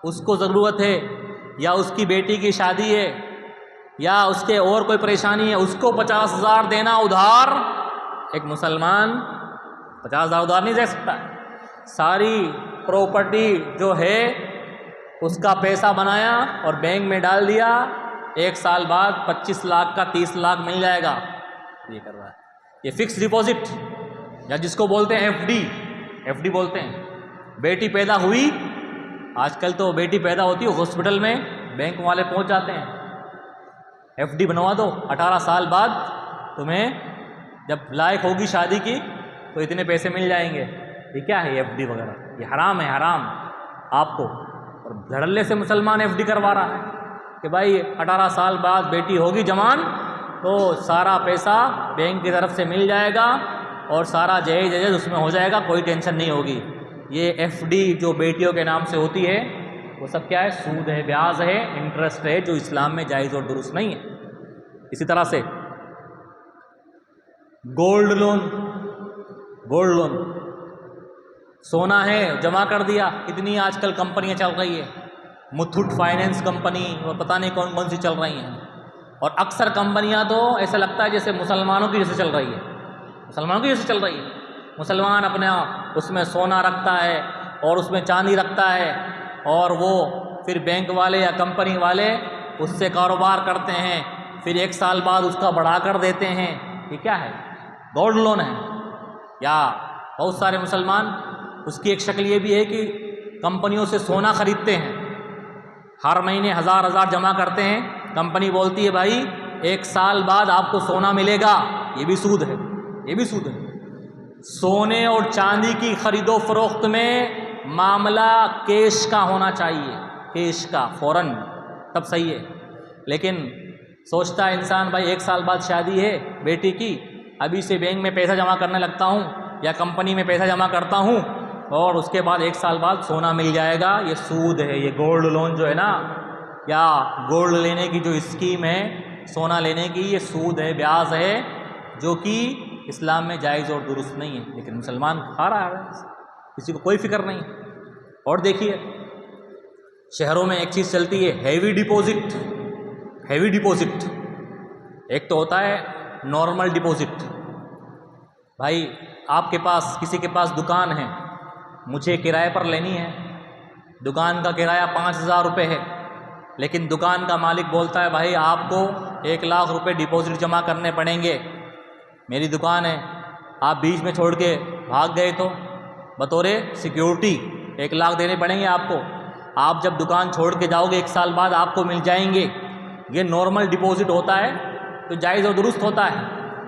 اس کو ضرورت ہے، یا اس کی بیٹی کی شادی ہے، یا اس کے اور کوئی پریشانی ہے، اس کو 50,000 دینا ادھار. ایک مسلمان 50,000 ادھار نہیں دے سکتا. ساری پراپرٹی جو ہے اس کا پیسہ بنایا اور بینک میں ڈال دیا، 1 سال بعد 25 لاکھ کا 30 لاکھ مل جائے گا. یہ کر رہا ہے. یہ فکس ڈپازٹ، یا جس کو بولتے ہیں ایف ڈی بولتے ہیں. بیٹی پیدا ہوئی، آج کل تو بیٹی پیدا ہوتی ہے ہاسپٹل میں بینک والے پہنچ جاتے ہیں، ایف ڈی بنوا دو، 18 سال بعد تمہیں جب لائق ہوگی شادی کی تو اتنے پیسے مل جائیں گے. یہ کیا ہے ایف ڈی وغیرہ؟ یہ حرام ہے، حرام آپ کو. اور دھڑلے سے مسلمان ایف ڈی کروا رہا ہے کہ بھائی 18 سال بعد بیٹی ہوگی جوان تو سارا پیسہ بینک کی طرف سے مل جائے گا، اور سارا جہیز اس میں ہو جائے گا، کوئی ٹینشن نہیں ہوگی. یہ ایف ڈی جو بیٹیوں کے نام سے ہوتی ہے وہ سب کیا ہے؟ سود ہے، بیاج ہے، انٹرسٹ ہے، جو اسلام میں جائز اور درست نہیں ہے. اسی طرح سے گولڈ لون، سونا ہے جمع کر دیا. کتنی آج کل کمپنیاں چل رہی ہے، متھوٹ فائنینس کمپنی، اور پتہ نہیں کون کون سی چل رہی ہیں. اور اکثر کمپنیاں تو ایسا لگتا ہے جیسے مسلمانوں کی جیسے چل رہی ہے، مسلمانوں کی جیسے چل رہی ہے. مسلمان اپنا اس میں سونا رکھتا ہے اور اس میں چاندی رکھتا ہے، اور وہ پھر بینک والے یا کمپنی والے اس سے کاروبار کرتے ہیں، پھر 1 سال بعد اس کا بڑھا کر دیتے ہیں. یہ کیا ہے؟ گولڈ لون ہے. یا بہت سارے مسلمان، اس کی ایک شکل یہ بھی ہے کہ کمپنیوں سے سونا خریدتے ہیں، ہر مہینے 1000 جمع کرتے ہیں، کمپنی بولتی ہے بھائی 1 سال بعد آپ کو سونا ملے گا. یہ بھی سود ہے، یہ بھی سود ہے. سونے اور چاندی کی خرید و فروخت میں معاملہ کیش کا ہونا چاہیے، کیش کا، فوراً، تب صحیح ہے. لیکن سوچتا ہے انسان بھائی 1 سال بعد شادی ہے بیٹی کی، ابھی سے بینک میں پیسہ جمع کرنے لگتا ہوں یا کمپنی میں پیسہ جمع کرتا ہوں، اور اس کے بعد 1 سال بعد سونا مل جائے گا. یہ سود ہے. یہ گولڈ لون جو ہے نا، یا گولڈ لینے کی جو اسکیم ہے، سونا لینے کی، یہ سود ہے، بیاج ہے، جو کہ اسلام میں جائز اور درست نہیں ہے. لیکن مسلمان کھا رہا ہے، کسی کو کوئی فکر نہیں. اور دیکھیے شہروں میں ایک چیز چلتی ہے، ہیوی ڈپازٹ. ہیوی ڈپازٹ ایک تو ہوتا ہے نارمل ڈپازٹ. بھائی آپ کے پاس، کسی کے پاس دکان ہے، مجھے کرائے پر لینی ہے، دکان کا کرایہ 5,000 روپے ہے، لیکن دکان کا مالک بولتا ہے بھائی آپ کو 1 لاکھ روپے ڈپازٹ جمع کرنے پڑیں گے. میری دکان ہے، آپ بیچ میں چھوڑ کے بھاگ گئے تو بطور سیکیورٹی 1 لاکھ دینے پڑیں گے آپ کو. آپ جب دکان چھوڑ کے جاؤ گے 1 سال بعد آپ کو مل جائیں گے. یہ نارمل ڈپازٹ ہوتا ہے تو جائز اور درست ہوتا ہے.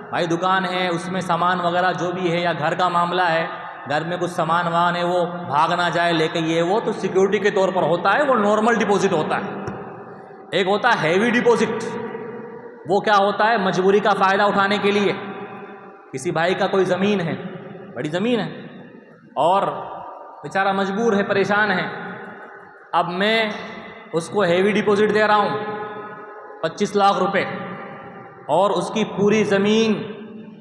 بھائی دکان ہے، اس میں سامان وغیرہ جو بھی ہے، یا گھر کا معاملہ ہے، گھر میں کچھ سامان وان ہے، وہ بھاگ نہ جائے لے کے، یہ وہ تو سیکیورٹی کے طور پر ہوتا ہے، وہ نارمل ڈپازٹ ہوتا ہے. ایک ہوتا ہے ہیوی ڈپازٹ. وہ کیا ہوتا ہے؟ مجبوری کا فائدہ اٹھانے کے لیے. کسی بھائی کا کوئی زمین ہے، بڑی زمین ہے، اور بیچارہ مجبور ہے، پریشان ہے، اب میں اس کو ہیوی ڈپازٹ دے رہا ہوں 25 لاکھ روپے، اور اس کی پوری زمین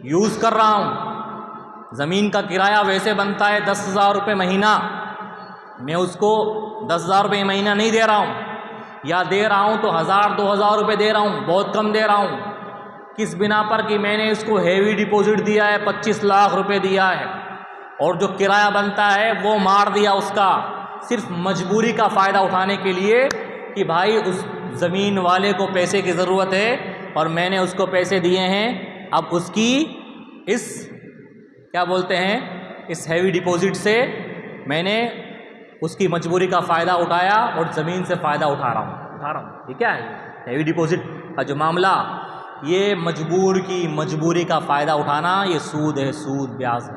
یوز کر رہا ہوں، زمین کا کرایہ ویسے بنتا ہے 10,000 روپے مہینہ، میں اس کو 10,000 روپے مہینہ نہیں دے رہا ہوں، یا دے رہا ہوں تو 1,000-2,000 روپے دے رہا ہوں، بہت کم دے رہا ہوں، کس بنا پر کہ میں نے اس کو ہیوی ڈپازٹ دیا ہے، 25 لاکھ روپے دیا ہے، اور جو کرایہ بنتا ہے وہ مار دیا اس کا، صرف مجبوری کا فائدہ اٹھانے کے لیے کہ بھائی اس زمین والے کو پیسے کی ضرورت ہے اور میں نے اس کو پیسے دیے ہیں، اب اس کی اس کیا بولتے ہیں اس ہیوی ڈپازٹ سے میں نے اس کی مجبوری کا فائدہ اٹھایا اور زمین سے فائدہ اٹھا رہا ہوں. یہ کیا ہے؟ ہیوی ڈپازٹ کا جو معاملہ، یہ مجبور کی مجبوری کا فائدہ اٹھانا، یہ سود ہے، سود بیاض ہے.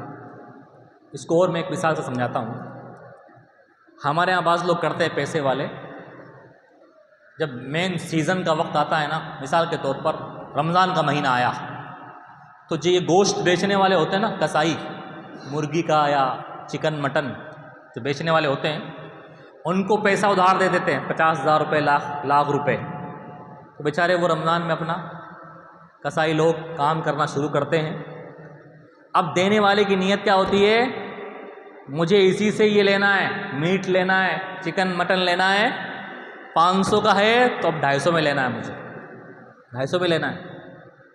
اس کو اور میں ایک مثال سے سمجھاتا ہوں. ہمارے ہاں بعض لوگ کرتے ہیں پیسے والے، جب مین سیزن کا وقت آتا ہے نا، مثال کے طور پر رمضان کا مہینہ آیا تو جو یہ گوشت بیچنے والے ہوتے ہیں نا، کسائی، مرغی کا یا چکن مٹن جو بیچنے والے ہوتے ہیں، ان کو پیسہ ادھار دے دیتے ہیں 50,000 روپے، لاکھ روپے، تو بیچارے وہ رمضان میں اپنا کسائی لوگ کام کرنا شروع کرتے ہیں. اب دینے والے کی نیت کیا ہوتی ہے؟ مجھے اسی سے یہ لینا ہے، میٹ لینا ہے، چکن مٹن لینا ہے، 500 کا ہے تو اب 250 میں لینا ہے، مجھے 250 میں لینا ہے،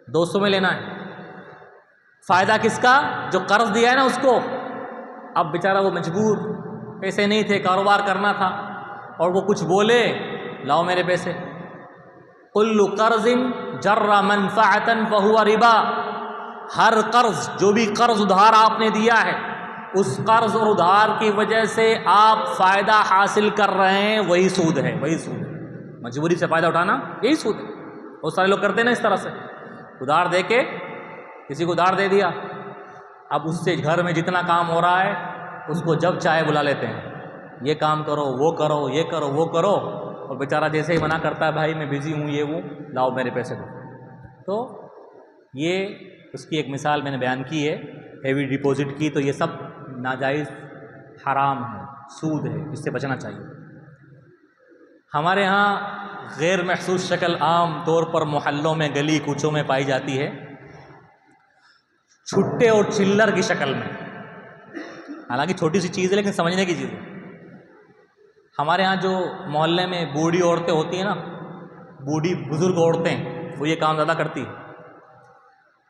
200 میں لینا ہے. فائدہ کس کا؟ جو قرض دیا ہے نا اس کو. اب بیچارہ وہ مجبور، پیسے نہیں تھے، کاروبار کرنا تھا، اور وہ کچھ بولے، لاؤ میرے پیسے. کل قرض جر منفعتا فہو ربا، ہر قرض، جو بھی قرض ادھار آپ نے دیا ہے، اس قرض اور ادھار کی وجہ سے آپ فائدہ حاصل کر رہے ہیں، وہی سود ہے، وہی سود ہے. مجبوری سے فائدہ اٹھانا یہی سود ہے. بہت سارے لوگ کرتے ہیں نا اس طرح سے، ادھار دے کے کسی کو ادھار دے دیا، اب اس سے گھر میں جتنا کام ہو رہا ہے اس کو جب چاہے بلا لیتے ہیں، یہ کام کرو، وہ کرو، یہ کرو، وہ کرو، اور بیچارہ جیسے ہی منع کرتا ہے، بھائی میں بزی ہوں، یہ وہ، لاؤ میرے پیسے دو. تو یہ اس کی ایک مثال میں نے بیان کی ہے ہیوی ڈپازٹ کی. تو یہ سب ناجائز، حرام ہے، سود ہے، اس سے بچنا چاہیے. ہمارے ہاں غیر محسوس شکل عام طور پر محلوں میں، گلی کوچوں میں پائی جاتی ہے، چھٹے اور چلر کی شکل میں. حالانکہ چھوٹی سی چیز ہے لیکن سمجھنے کی چیز ہے. ہمارے ہاں جو محلے میں بوڑھی عورتیں ہوتی ہیں نا، بوڑھی بزرگ عورتیں، وہ یہ کام زیادہ کرتی ہیں.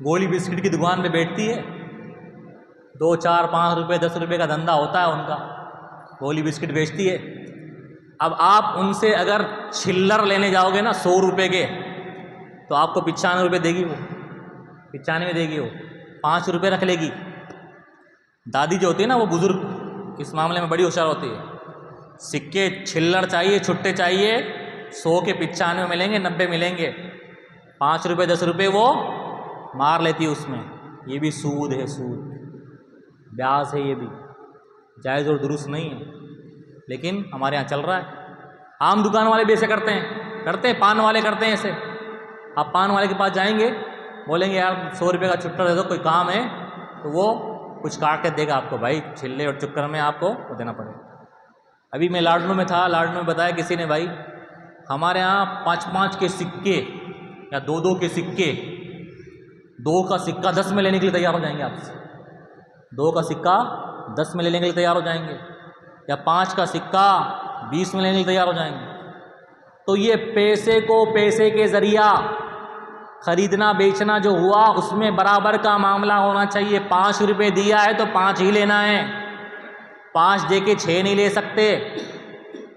گولی بسکٹ کی دکان پہ بیٹھتی ہے، 2، 4، 5 روپے، 10 روپے کا دھندا ہوتا ہے ان کا، گولی بسکٹ بیچتی ہے. اب آپ ان سے اگر چلر لینے جاؤ گے نا 100 روپے کے، تو آپ کو 95 روپے دے گی، وہ 95 دے گی، وہ 5 روپے رکھ لے گی. دادی جو ہوتی ہے نا، وہ بزرگ اس معاملے میں بڑی ہوشیار ہوتی ہے. سکے، چلر چاہیے، چھٹے چاہیے، 100 کے 95 ملیں گے، 90 ملیں گے، 5 روپے 10 روپے وہ مار لیتی ہے اس میں. یہ بھی سود ہے، سود، بیاض ہے، یہ بھی جائز اور درست نہیں ہے، لیکن ہمارے ہاں چل رہا ہے. عام دکان والے بھی ایسے کرتے ہیں، پان والے کرتے ہیں ایسے. آپ پان والے کے پاس جائیں گے، بولیں گے یار 100 روپے کا چھٹا دے دو، کوئی کام ہے، تو وہ کچھ کاٹ کے دے گا آپ کو. بھائی چھلے اور چکر میں آپ کو دینا پڑے گا. ابھی میں لاڈنو میں تھا، لاڈنو میں بتایا کسی نے، بھائی ہمارے ہاں 5 کے سکے یا 2 کے سکے، 2 کا سکہ 10 میں لینے کے لیے تیار ہو جائیں گے آپ سے. 2 کا سکہ 10 میں لینے کے لیے تیار ہو جائیں گے، یا 5 کا سکہ 20 میں لینے کے لیے تیار ہو جائیں گے. تو یہ پیسے کو پیسے کے ذریعہ خریدنا بیچنا جو ہوا، اس میں برابر کا معاملہ ہونا چاہیے. 5 روپے دیا ہے تو 5 ہی لینا ہے، 5 دے کے 6 نہیں لے سکتے.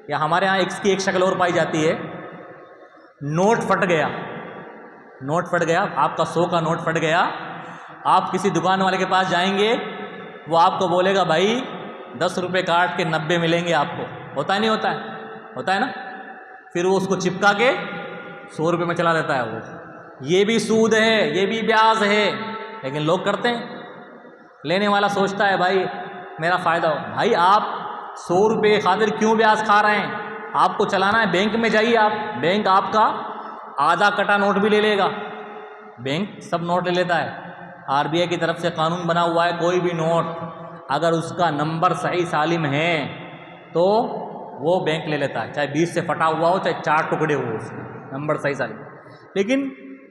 یا ہمارے ہاں اس کی ایک شکل اور پائی جاتی ہے، نوٹ پھٹ گیا، نوٹ پھٹ گیا، آپ کا 100 کا نوٹ پھٹ گیا، آپ کسی دکان والے کے پاس جائیں گے، وہ آپ کو بولے گا بھائی 10 روپے کاٹ کے 90 ملیں گے آپ کو. ہوتا ہے نہیں ہوتا ہے؟ ہوتا ہے نا. پھر وہ اس کو چپکا کے 100 روپے میں چلا دیتا ہے. وہ یہ بھی سود ہے، یہ بھی بیاض ہے، لیکن لوگ کرتے ہیں. لینے والا سوچتا ہے بھائی میرا فائدہ ہو. بھائی آپ 100 روپے کی خاطر کیوں بیاض کھا رہے ہیں؟ آپ کو چلانا ہے، بینک میں جائیے آپ، بینک آپ کا آدھا کٹا نوٹ بھی لے لے گا. بینک سب نوٹ لے لیتا ہے، RBI کی طرف سے قانون بنا ہوا ہے، کوئی بھی نوٹ اگر اس کا نمبر صحیح سالم ہے تو وہ بینک لے لیتا ہے، چاہے 20 سے پھٹا ہوا ہو، چاہے 4 ٹکڑے ہو، اس میں نمبر صحیح سالم۔ لیکن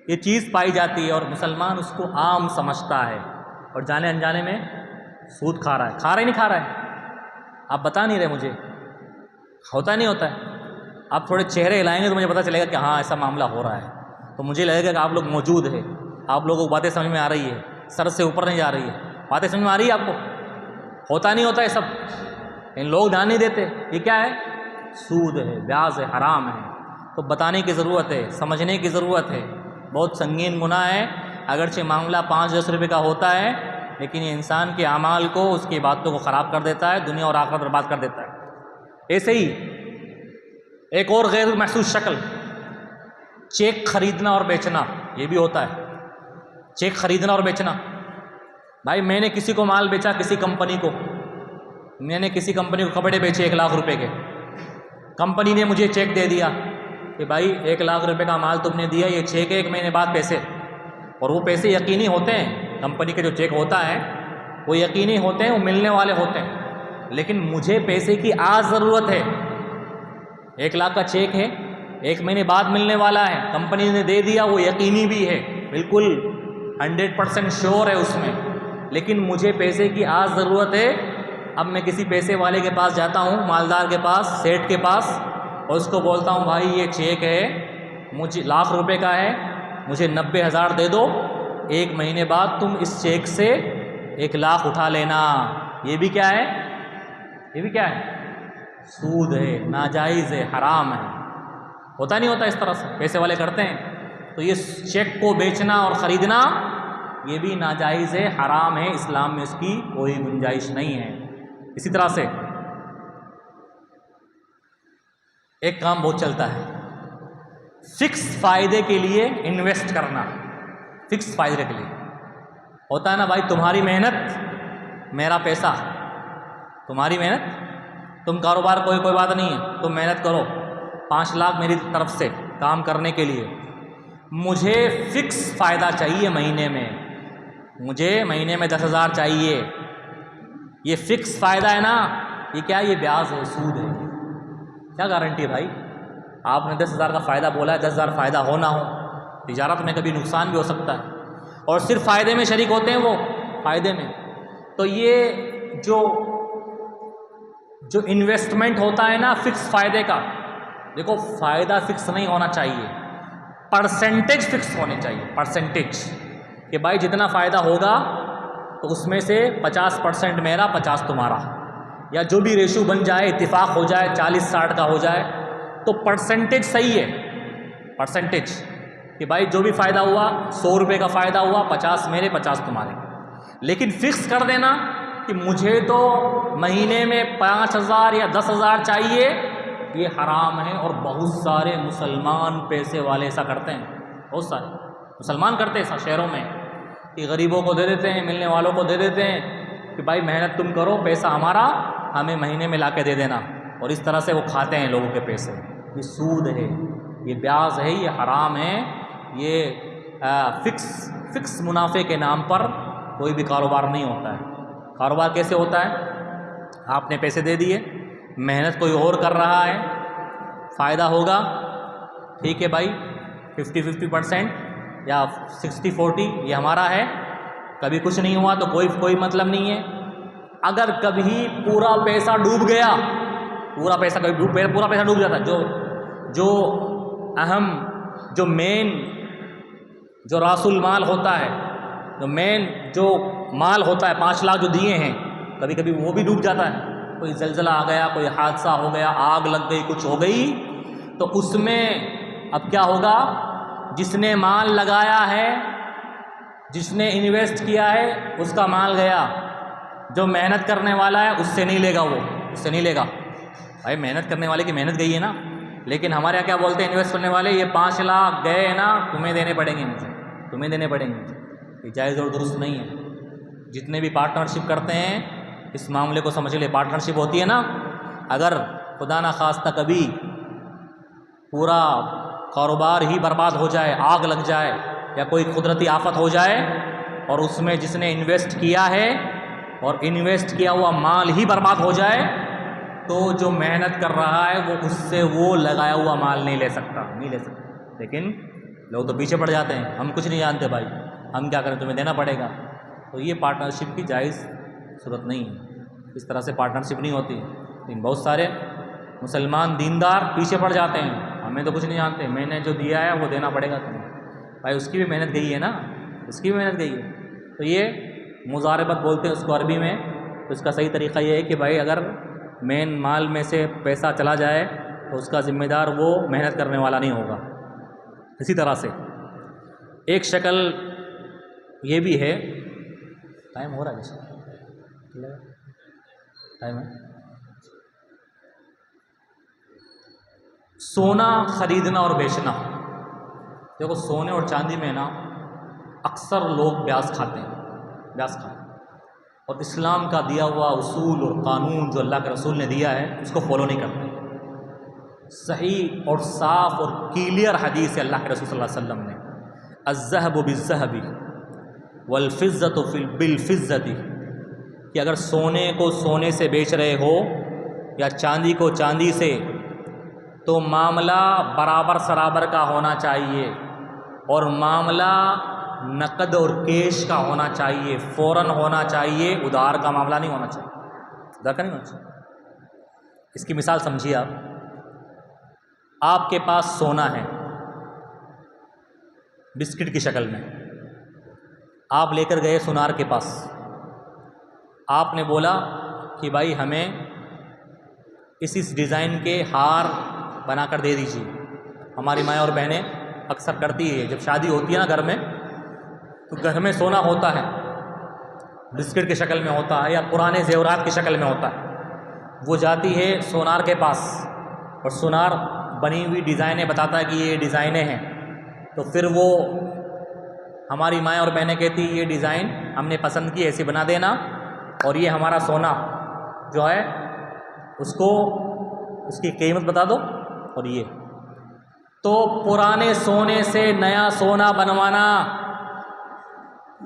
یہ چیز پائی جاتی ہے اور مسلمان اس کو عام سمجھتا ہے اور جانے انجانے میں سود کھا رہا ہے، کھا رہا ہی نہیں کھا رہا ہے، آپ بتا نہیں رہے مجھے، ہوتا نہیں ہوتا ہے؟ آپ تھوڑے چہرے ہلائیں گے تو مجھے پتہ چلے گا کہ ہاں ایسا معاملہ ہو رہا ہے، تو مجھے لگے گا کہ آپ لوگ موجود ہیں، آپ لوگوں کو باتیں سمجھ میں آ رہی ہے، سر سے اوپر نہیں جا رہی ہے، باتیں سمجھ میں آ رہی ہے آپ کو؟ ہوتا نہیں ہوتا ہے سب، ان لوگ دھیان نہیں دیتے۔ یہ کیا ہے؟ سود ہے، بیاض ہے، حرام ہے، تو بتانے کی ضرورت ہے، سمجھنے کی ضرورت ہے، بہت سنگین گناہ ہے، اگرچہ معاملہ 5-10 روپے کا ہوتا ہے لیکن یہ انسان کے اعمال کو، اس کی عبادتوں کو خراب کر دیتا ہے، دنیا اور آخرت برباد کر دیتا ہے۔ ایسے ہی ایک اور غیر محسوس شکل، چیک خریدنا اور بیچنا، یہ بھی ہوتا ہے۔ چیک خریدنا اور بیچنا، بھائی میں نے کسی کو مال بیچا، کسی کمپنی کو، میں نے کسی کمپنی کو کپڑے بیچے 1 لاکھ روپے کے، کمپنی نے مجھے چیک دے دیا کہ بھائی 1 لاکھ روپے کا مال تم نے دیا، یہ چیک ہے 1 مہینے بعد پیسے، اور وہ پیسے یقینی ہوتے ہیں، کمپنی کا جو چیک ہوتا ہے وہ یقینی ہوتے ہیں، وہ ملنے والے ہوتے ہیں، لیکن مجھے پیسے کی آج ضرورت ہے، 1 لاکھ کا چیک ہے، 1 مہینے بعد ملنے والا ہے، کمپنی نے دے دیا، وہ یقینی بھی ہے، بالکل 100% شیور ہے اس میں، لیکن مجھے پیسے کی آج ضرورت ہے۔ اب میں کسی پیسے والے کے پاس جاتا ہوں، مالدار کے پاس، سیٹ کے پاس، اور اس کو بولتا ہوں بھائی یہ چیک ہے، مجھے 1 لاکھ روپے کا ہے، مجھے 90,000 دے دو، 1 مہینے بعد تم اس چیک سے 1 لاکھ اٹھا لینا۔ یہ بھی کیا ہے؟ یہ بھی کیا ہے؟ سود ہے، ناجائز ہے، حرام ہے۔ ہوتا نہیں ہوتا اس طرح سے؟ پیسے والے کرتے ہیں، تو یہ چیک کو بیچنا اور خریدنا یہ بھی ناجائز ہے، حرام ہے، اسلام میں اس کی کوئی گنجائش نہیں ہے۔ اسی طرح سے ایک کام بہت چلتا ہے، فکس فائدے کے لیے انویسٹ کرنا، فکس فائدے کے لیے ہوتا ہے نا بھائی، تمہاری محنت میرا پیسہ، تمہاری محنت، تم کاروبار کوئی بات نہیں ہے، تم محنت کرو، 5 لاکھ میری طرف سے کام کرنے کے لیے، مجھے فکس فائدہ چاہیے مہینے میں، مجھے مہینے میں 10,000 چاہیے، یہ فکس فائدہ ہے نا، یہ کیا ہے؟ یہ بیاض ہے، سود ہے۔ کیا گارنٹی ہے بھائی؟ آپ نے 10,000 کا فائدہ بولا ہے، 10,000 فائدہ ہو نہ ہو، تجارت میں کبھی نقصان بھی ہو سکتا ہے، اور صرف فائدے میں شریک ہوتے ہیں وہ، فائدے میں۔ تو یہ جو انویسٹمنٹ ہوتا ہے نا فکس فائدے کا، دیکھو فائدہ فکس نہیں ہونا چاہیے، پرسنٹیج فکس ہونے چاہیے، پرسنٹیج، کہ بھائی جتنا فائدہ ہوگا تو اس میں سے 50% میرا، 50 تمہارا، یا جو بھی ریشو بن جائے، اتفاق ہو جائے، 40-60 کا ہو جائے، تو پرسنٹیج صحیح ہے، پرسنٹیج، کہ بھائی جو بھی فائدہ ہوا، 100 روپے کا فائدہ ہوا، 50 میرے، 50 تمہارے۔ لیکن فکس کر دینا کہ مجھے تو مہینے میں 5,000 یا 10,000 چاہیے، یہ حرام ہے، اور بہت سارے مسلمان پیسے والے ایسا کرتے ہیں، بہت سارے مسلمان کرتے ہیں ایسا شہروں میں، کہ غریبوں کو دے دیتے ہیں، ملنے والوں کو دے دیتے ہیں کہ بھائی محنت تم کرو، پیسہ ہمارا، ہمیں مہینے میں لا کے دے دینا، اور اس طرح سے وہ کھاتے ہیں لوگوں کے پیسے۔ یہ سود ہے، یہ بیاض ہے، یہ حرام ہے، یہ فکس منافع کے نام پر کوئی بھی کاروبار نہیں ہوتا ہے۔ کاروبار کیسے ہوتا ہے؟ آپ نے پیسے دے دیے، محنت کوئی اور کر رہا ہے، فائدہ ہوگا، ٹھیک ہے بھائی، 50-50% یا 60-40 یہ ہمارا ہے، کبھی کچھ نہیں ہوا تو کوئی مطلب نہیں ہے۔ اگر کبھی پورا پیسہ ڈوب گیا، پورا پیسہ ڈوب جاتا ہے، جو اہم، جو مین، جو راس المال ہوتا ہے، جو مال ہوتا ہے، 5 لاکھ جو دیے ہیں، کبھی کبھی وہ بھی ڈوب جاتا ہے، کوئی زلزلہ آ گیا، کوئی حادثہ ہو گیا، آگ لگ گئی، کچھ ہو گئی، تو اس میں اب کیا ہوگا؟ جس نے مال لگایا ہے، جس نے انویسٹ کیا ہے، اس کا مال گیا، جو محنت کرنے والا ہے اس سے نہیں لے گا، وہ اس سے نہیں لے گا۔ بھائی محنت کرنے والے کی محنت گئی ہے نا، لیکن ہمارے یہاں کیا بولتے ہیں انویسٹ کرنے والے، یہ 5 لاکھ گئے ہیں نا، تمہیں دینے پڑیں گے، تمہیں دینے پڑیں گے، یہ جائز اور درست نہیں ہے۔ جتنے بھی پارٹنرشپ کرتے ہیں اس معاملے کو سمجھ لے، پارٹنرشپ ہوتی ہے نا، اگر خدا نہ خواستہ کبھی پورا کاروبار ہی برباد ہو جائے، آگ لگ جائے، یا کوئی قدرتی آفت ہو جائے، اور اس میں جس نے انویسٹ کیا ہے اور انویسٹ کیا ہوا مال ہی برباد ہو جائے تو جو محنت کر رہا ہے وہ اس سے وہ لگایا ہوا مال نہیں لے سکتا، نہیں لے سکتا۔ لیکن لوگ تو پیچھے پڑ جاتے ہیں، ہم کچھ نہیں جانتے بھائی، ہم کیا کریں، تمہیں دینا پڑے گا۔ تو یہ پارٹنرشپ کی جائز صورت نہیں ہے، اس طرح سے پارٹنرشپ نہیں ہوتی۔ لیکن بہت سارے مسلمان دیندار پیچھے پڑ جاتے ہیں، ہمیں تو کچھ نہیں جانتے، میں نے جو دیا ہے وہ دینا پڑے گا تمہیں۔ بھائی اس کی بھی محنت گئی ہے نا، اس کی بھی محنت گئی ہے۔ تو یہ مضاربت بولتے ہیں اس کو عربی میں۔ تو اس کا صحیح طریقہ یہ ہے کہ بھائی اگر مین مال میں سے پیسہ چلا جائے تو اس کا ذمہ دار وہ محنت کرنے والا نہیں ہوگا۔ اسی طرح سے ایک شکل یہ بھی ہے، ٹائم ہو رہا ہے جیسے ٹائم ہے، سونا خریدنا اور بیچنا۔ دیکھو سونے اور چاندی میں نا اکثر لوگ بیاض کھاتے ہیں، بیاض کھاتے ہیں، اور اسلام کا دیا ہوا اصول اور قانون جو اللہ کے رسول نے دیا ہے اس کو فالو نہیں کرتے۔ صحیح اور صاف اور کلیئر حدیث ہے اللہ کے رسول صلی اللہ علیہ وسلم نے، الذهب بالذهب والفضة بالفضة، کہ اگر سونے کو سونے سے بیچ رہے ہو یا چاندی کو چاندی سے تو معاملہ برابر سرابر کا ہونا چاہیے، اور معاملہ نقد اور کیش کا ہونا چاہیے، فوراً ہونا چاہیے، ادھار کا معاملہ نہیں ہونا چاہیے، ادھار کا نہیں ہونا چاہیے۔ اس کی مثال سمجھیے، آپ کے پاس سونا ہے بسکٹ کی شکل میں، آپ لے کر گئے سونار کے پاس، آپ نے بولا کہ بھائی ہمیں اس ڈیزائن کے ہار بنا کر دے دیجیے۔ ہماری مائیں اور بہنیں اکثر کرتی ہے، جب شادی ہوتی ہے نا گھر میں، تو گھر میں سونا ہوتا ہے، بسکٹ کی شکل میں ہوتا ہے یا پرانے زیورات کی شکل میں ہوتا ہے، وہ جاتی ہے سونار کے پاس، اور سونار بنی ہوئی ڈیزائنیں بتاتا ہے کہ یہ ڈیزائنیں ہیں، تو پھر وہ ہماری مائیں اور بہنیں کہتی یہ ڈیزائن ہم نے پسند کی، ایسی بنا دینا، اور یہ ہمارا سونا جو ہے اس کو اس کی قیمت بتا دو، اور یہ تو پرانے سونے سے نیا سونا بنوانا،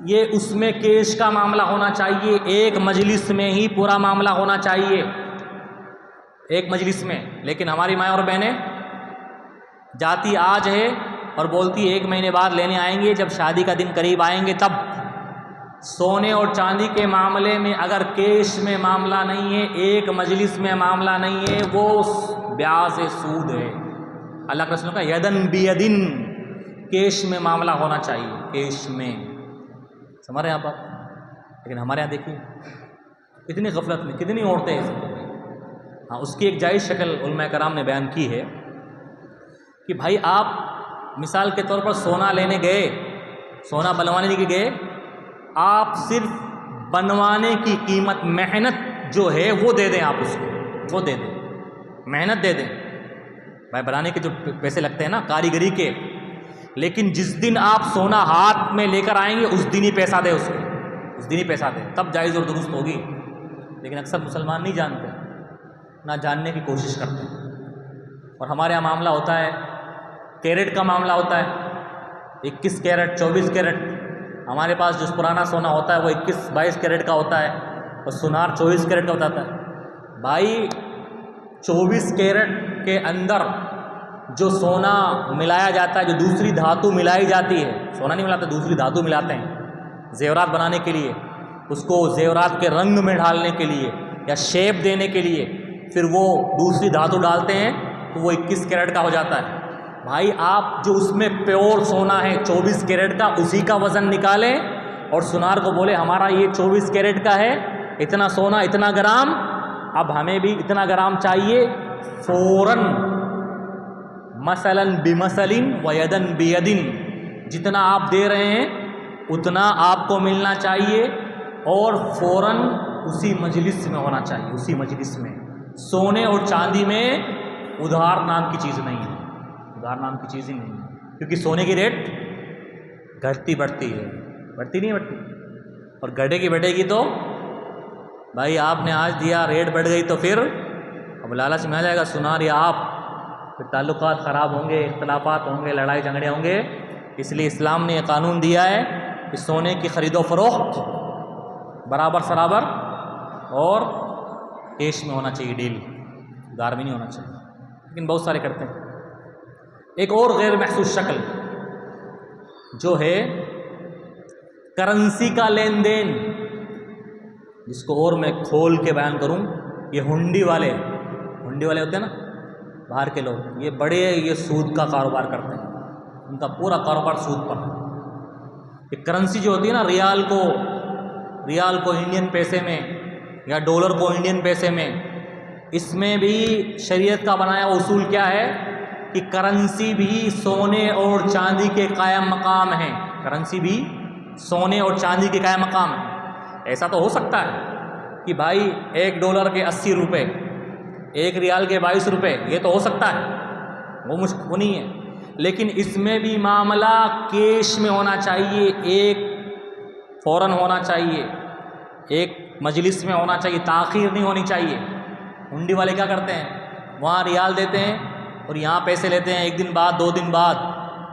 یہ اس میں کیش کا معاملہ ہونا چاہیے، ایک مجلس میں ہی پورا معاملہ ہونا چاہیے، ایک مجلس میں۔ لیکن ہماری مائیں اور بہنیں جاتی آج ہے اور بولتی 1 مہینے بعد لینے آئیں گے، جب شادی کا دن قریب آئیں گے تب۔ سونے اور چاندی کے معاملے میں اگر کیش میں معاملہ نہیں ہے، ایک مجلس میں معاملہ نہیں ہے، وہ بیاض سود ہے۔ اللہ کے رسول کا یدن بیدن، کیش میں معاملہ ہونا چاہیے، کیش میں، سمجھ رہے ہیں آپ؟ لیکن ہمارے یہاں دیکھیے کتنی غفلت میں کتنی عورتیں ہیں۔ ہاں، اس کی ایک جائز شکل علماء کرام نے بیان کی ہے کہ بھائی آپ مثال کے طور پر سونا لینے گئے، سونا بنوانے کے گئے، آپ صرف بنوانے کی قیمت، محنت جو ہے وہ دے دیں، آپ اس کو وہ دے دیں، محنت دے دیں۔ بھائی بنانے کے جو پیسے لگتے ہیں نا کاریگری کے، لیکن جس دن آپ سونا ہاتھ میں لے کر آئیں گے اس دن ہی پیسہ دے، اس کو اس دن ہی پیسہ دے، تب جائز اور درست ہوگی۔ لیکن اکثر مسلمان نہیں جانتے، نہ جاننے کی کوشش کرتے ہیں، اور ہمارے یہاں معاملہ ہوتا ہے کیرٹ کا معاملہ ہوتا ہے، 21 کیرٹ 24 کیرٹ۔ ہمارے پاس جو پرانا سونا ہوتا ہے وہ 21-22 کیرٹ کا ہوتا ہے، اور سونار 24 کیرٹ کا ہوتا ہے۔ بھائی 24 کیرٹ کے اندر جو سونا ملایا جاتا ہے، جو دوسری دھاتو ملائی جاتی ہے، سونا نہیں ملاتے، دوسری دھاتو ملاتے ہیں زیورات بنانے کے لیے، اس کو زیورات کے رنگ میں ڈھالنے کے لیے یا شیپ دینے کے لیے، پھر وہ دوسری دھاتو ڈالتے ہیں تو وہ 21 کیرٹ کا ہو جاتا ہے۔ بھائی آپ جو اس میں پیور سونا ہے 24 کیرٹ کا، اسی کا وزن نکالیں اور سونار کو بولے ہمارا یہ 24 کیرٹ کا ہے، اتنا سونا اتنا گرام، اب ہمیں بھی اتنا گرام چاہیے، فوراً مثلاً بمثل ویدن بیدن، جتنا آپ دے رہے ہیں اتنا آپ کو ملنا چاہیے، اور فوراً اسی مجلس میں ہونا چاہیے، اسی مجلس میں۔ سونے اور چاندی میں ادھار نام کی چیز نہیں ہے، ادھار نام کی چیز ہی نہیں ہے، کیونکہ سونے کی ریٹ گھٹتی بڑھتی ہے، بڑھتی نہیں بڑھتی، اور گھٹے کی بڑھے گی تو بھائی آپ نے آج دیا، ریٹ بڑھ گئی تو پھر اب لالچ میں آ جائے گا سونار یا آپ، پھر تعلقات خراب ہوں گے، اختلافات ہوں گے، لڑائی جھگڑے ہوں گے۔ اس لیے اسلام نے یہ قانون دیا ہے کہ سونے کی خرید و فروخت برابر سرابر اور کیش میں ہونا چاہیے، ڈیل ادھار میں نہیں ہونا چاہیے، لیکن بہت سارے کرتے ہیں۔ ایک اور غیر محسوس شکل جو ہے کرنسی کا لین دین، جس کو اور میں کھول کے بیان کروں، یہ ہنڈی والے ہوتے ہیں نا باہر کے لوگ، یہ سود کا کاروبار کرتے ہیں، ان کا پورا کاروبار سود پر ہے۔ یہ کرنسی جو ہوتی ہے نا، ریال کو انڈین پیسے میں یا ڈالر کو انڈین پیسے میں، اس میں بھی شریعت کا بنایا اصول کیا ہے کہ کرنسی بھی سونے اور چاندی کے قائم مقام ہیں، کرنسی بھی سونے اور چاندی کے قائم مقام ہیں۔ ایسا تو ہو سکتا ہے کہ بھائی $1 کے 80 روپے، 1 ریال کے 22 روپے، یہ تو ہو سکتا ہے، وہ نہیں ہے، لیکن اس میں بھی معاملہ کیش میں ہونا چاہیے، ایک فوراً ہونا چاہیے، ایک مجلس میں ہونا چاہیے، تاخیر نہیں ہونی چاہیے۔ ہنڈی والے کیا کرتے ہیں، وہاں ریال دیتے ہیں اور یہاں پیسے لیتے ہیں 1 دن بعد 2 دن بعد،